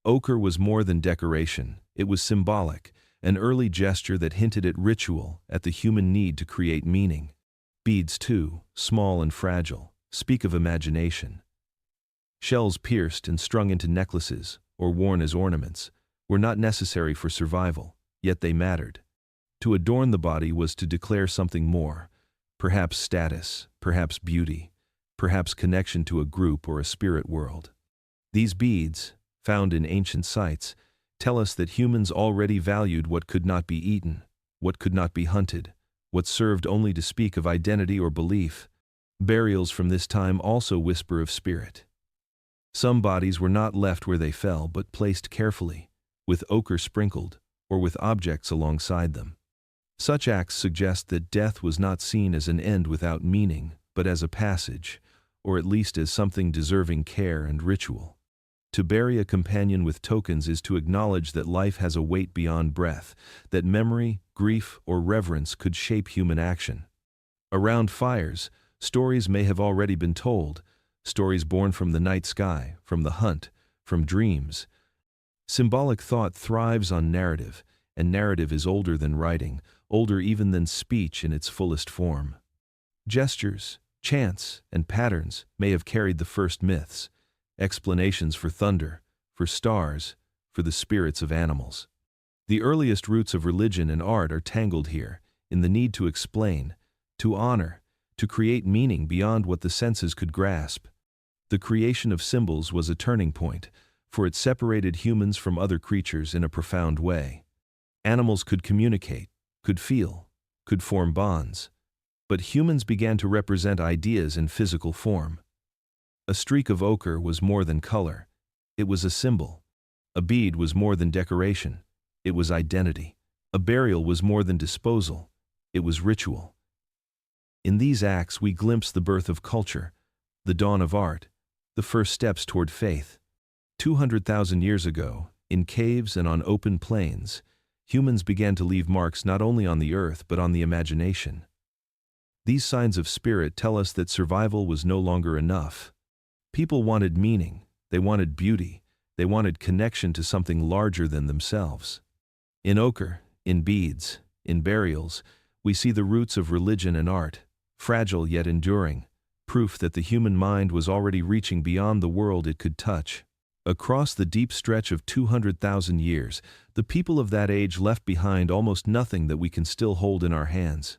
Ochre was more than decoration, it was symbolic, an early gesture that hinted at ritual, at the human need to create meaning. Beads, too, small and fragile, speak of imagination. Shells pierced and strung into necklaces, or worn as ornaments, were not necessary for survival, yet they mattered. To adorn the body was to declare something more, perhaps status, perhaps beauty, perhaps connection to a group or a spirit world. These beads, found in ancient sites, tell us that humans already valued what could not be eaten, what could not be hunted, what served only to speak of identity or belief. Burials from this time also whisper of spirit. Some bodies were not left where they fell but placed carefully, with ochre sprinkled, or with objects alongside them. Such acts suggest that death was not seen as an end without meaning, but as a passage, or at least as something deserving care and ritual. To bury a companion with tokens is to acknowledge that life has a weight beyond breath, that memory, grief, or reverence could shape human action. Around fires, stories may have already been told, stories born from the night sky, from the hunt, from dreams. Symbolic thought thrives on narrative, and narrative is older than writing, older even than speech in its fullest form. Gestures, chants, and patterns may have carried the first myths, explanations for thunder, for stars, for the spirits of animals. The earliest roots of religion and art are tangled here, in the need to explain, to honor, to create meaning beyond what the senses could grasp. The creation of symbols was a turning point, for it separated humans from other creatures in a profound way. Animals could communicate, could feel, could form bonds, but humans began to represent ideas in physical form. A streak of ochre was more than color, it was a symbol. A bead was more than decoration, it was identity. A burial was more than disposal, it was ritual. In these acts we glimpse the birth of culture, the dawn of art, the first steps toward faith. 200,000 years ago, in caves and on open plains, humans began to leave marks not only on the earth but on the imagination. These signs of spirit tell us that survival was no longer enough. People wanted meaning, they wanted beauty, they wanted connection to something larger than themselves. In ochre, in beads, in burials, we see the roots of religion and art, fragile yet enduring, proof that the human mind was already reaching beyond the world it could touch. Across the deep stretch of 200,000 years, the people of that age left behind almost nothing that we can still hold in our hands.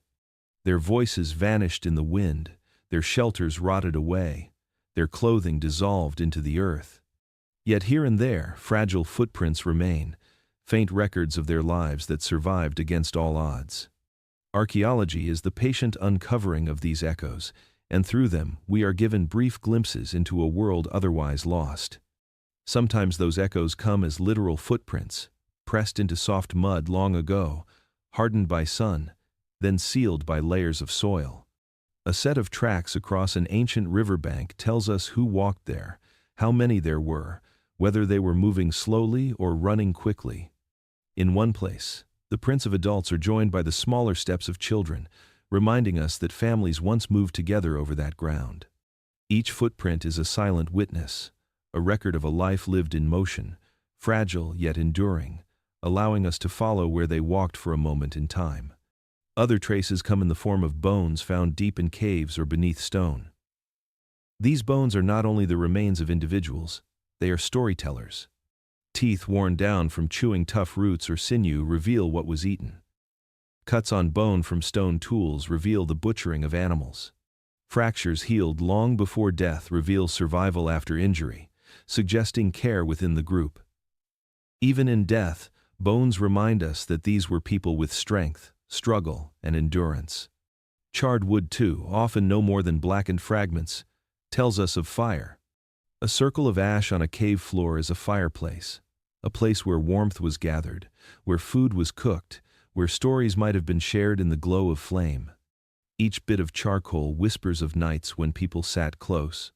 Their voices vanished in the wind, their shelters rotted away, their clothing dissolved into the earth. Yet here and there, fragile footprints remain, faint records of their lives that survived against all odds. Archaeology is the patient uncovering of these echoes, and through them we are given brief glimpses into a world otherwise lost. Sometimes those echoes come as literal footprints, pressed into soft mud long ago, hardened by sun, then sealed by layers of soil. A set of tracks across an ancient riverbank tells us who walked there, how many there were, whether they were moving slowly or running quickly. In one place, the prints of adults are joined by the smaller steps of children, reminding us that families once moved together over that ground. Each footprint is a silent witness, a record of a life lived in motion, fragile yet enduring, allowing us to follow where they walked for a moment in time. Other traces come in the form of bones found deep in caves or beneath stone. These bones are not only the remains of individuals, they are storytellers. Teeth worn down from chewing tough roots or sinew reveal what was eaten. Cuts on bone from stone tools reveal the butchering of animals. Fractures healed long before death reveal survival after injury, suggesting care within the group. Even in death, bones remind us that these were people with strength, struggle, and endurance. Charred wood, too, often no more than blackened fragments, tells us of fire. A circle of ash on a cave floor is a fireplace, a place where warmth was gathered, where food was cooked, where stories might have been shared in the glow of flame. Each bit of charcoal whispers of nights when people sat close,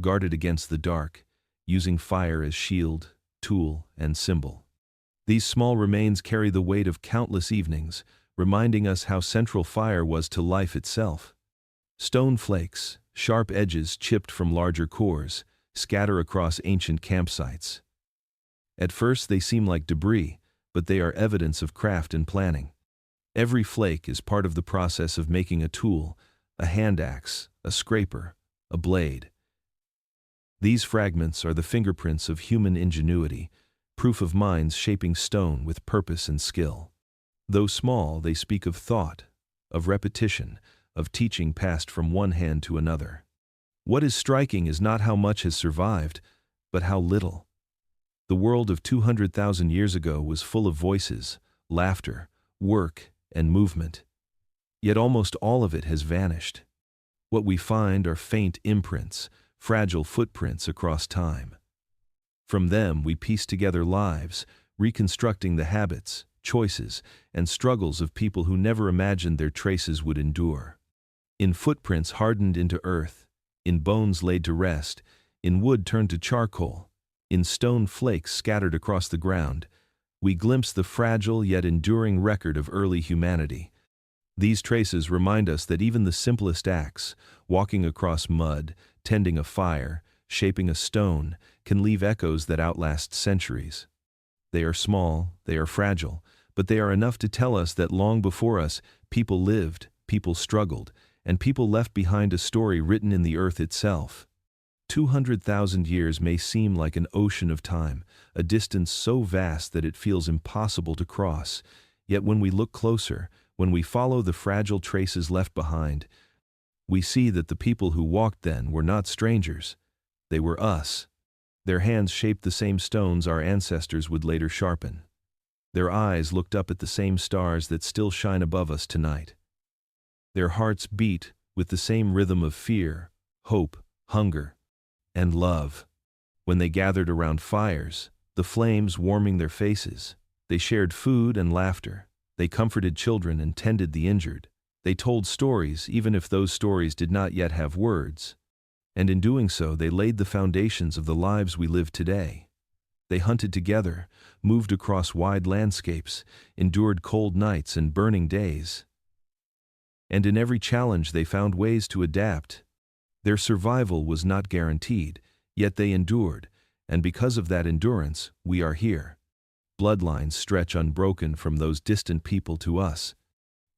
guarded against the dark, using fire as shield, tool, and symbol. These small remains carry the weight of countless evenings, reminding us how central fire was to life itself. Stone flakes, sharp edges chipped from larger cores, scatter across ancient campsites. At first they seem like debris, but they are evidence of craft and planning. Every flake is part of the process of making a tool, a hand axe, a scraper, a blade. These fragments are the fingerprints of human ingenuity, proof of minds shaping stone with purpose and skill. Though small, they speak of thought, of repetition, of teaching passed from one hand to another. What is striking is not how much has survived, but how little. The world of 200,000 years ago was full of voices, laughter, work, and movement. Yet almost all of it has vanished. What we find are faint imprints, fragile footprints across time. From them we piece together lives, reconstructing the habits, choices, and struggles of people who never imagined their traces would endure. In footprints hardened into earth, in bones laid to rest, in wood turned to charcoal, in stone flakes scattered across the ground, we glimpse the fragile yet enduring record of early humanity. These traces remind us that even the simplest acts, walking across mud, tending a fire, shaping a stone, can leave echoes that outlast centuries. They are small, they are fragile, but they are enough to tell us that long before us, people lived, people struggled, and people left behind a story written in the earth itself. 200,000 years may seem like an ocean of time, a distance so vast that it feels impossible to cross. Yet when we look closer, when we follow the fragile traces left behind, we see that the people who walked then were not strangers. They were us. Their hands shaped the same stones our ancestors would later sharpen. Their eyes looked up at the same stars that still shine above us tonight. Their hearts beat with the same rhythm of fear, hope, hunger, and love. When they gathered around fires, the flames warming their faces, they shared food and laughter. They comforted children and tended the injured. They told stories even if those stories did not yet have words. And in doing so, they laid the foundations of the lives we live today. They hunted together, moved across wide landscapes, endured cold nights and burning days. And in every challenge they found ways to adapt. Their survival was not guaranteed, yet they endured, and because of that endurance, we are here. Bloodlines stretch unbroken from those distant people to us.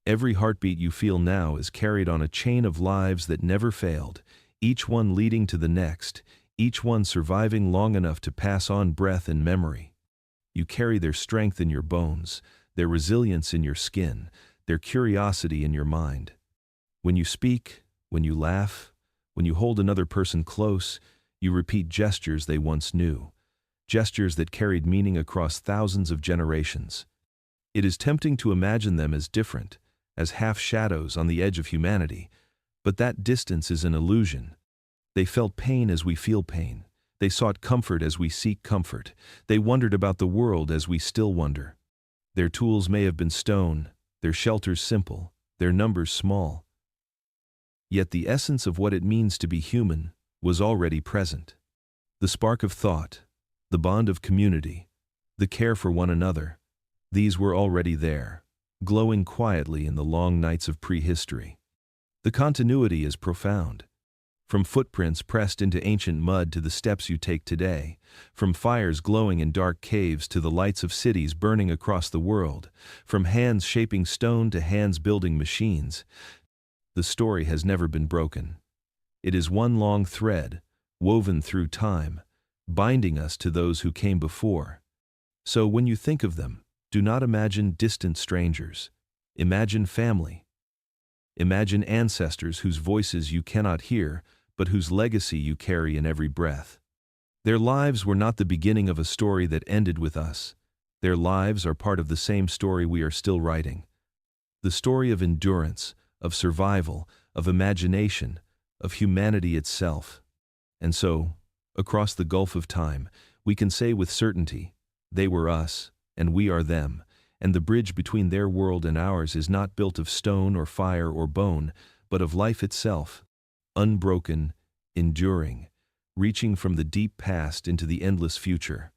Every heartbeat you feel now is carried on a chain of lives that never failed, each one leading to the next, each one surviving long enough to pass on breath and memory. You carry their strength in your bones, their resilience in your skin, their curiosity in your mind. When you speak, when you laugh, when you hold another person close, you repeat gestures they once knew, gestures that carried meaning across thousands of generations. It is tempting to imagine them as different, as half-shadows on the edge of humanity, but that distance is an illusion. They felt pain as we feel pain. They sought comfort as we seek comfort. They wondered about the world as we still wonder. Their tools may have been stone, their shelters simple, their numbers small. Yet the essence of what it means to be human was already present. The spark of thought, the bond of community, the care for one another, these were already there, glowing quietly in the long nights of prehistory. The continuity is profound. From footprints pressed into ancient mud to the steps you take today, from fires glowing in dark caves to the lights of cities burning across the world, from hands shaping stone to hands building machines, the story has never been broken. It is one long thread, woven through time, binding us to those who came before. So when you think of them, do not imagine distant strangers. Imagine family. Imagine ancestors whose voices you cannot hear, but whose legacy you carry in every breath. Their lives were not the beginning of a story that ended with us. Their lives are part of the same story we are still writing. The story of endurance, of survival, of imagination, of humanity itself. And so, across the gulf of time, we can say with certainty, they were us, and we are them, and the bridge between their world and ours is not built of stone or fire or bone, but of life itself, unbroken, enduring, reaching from the deep past into the endless future.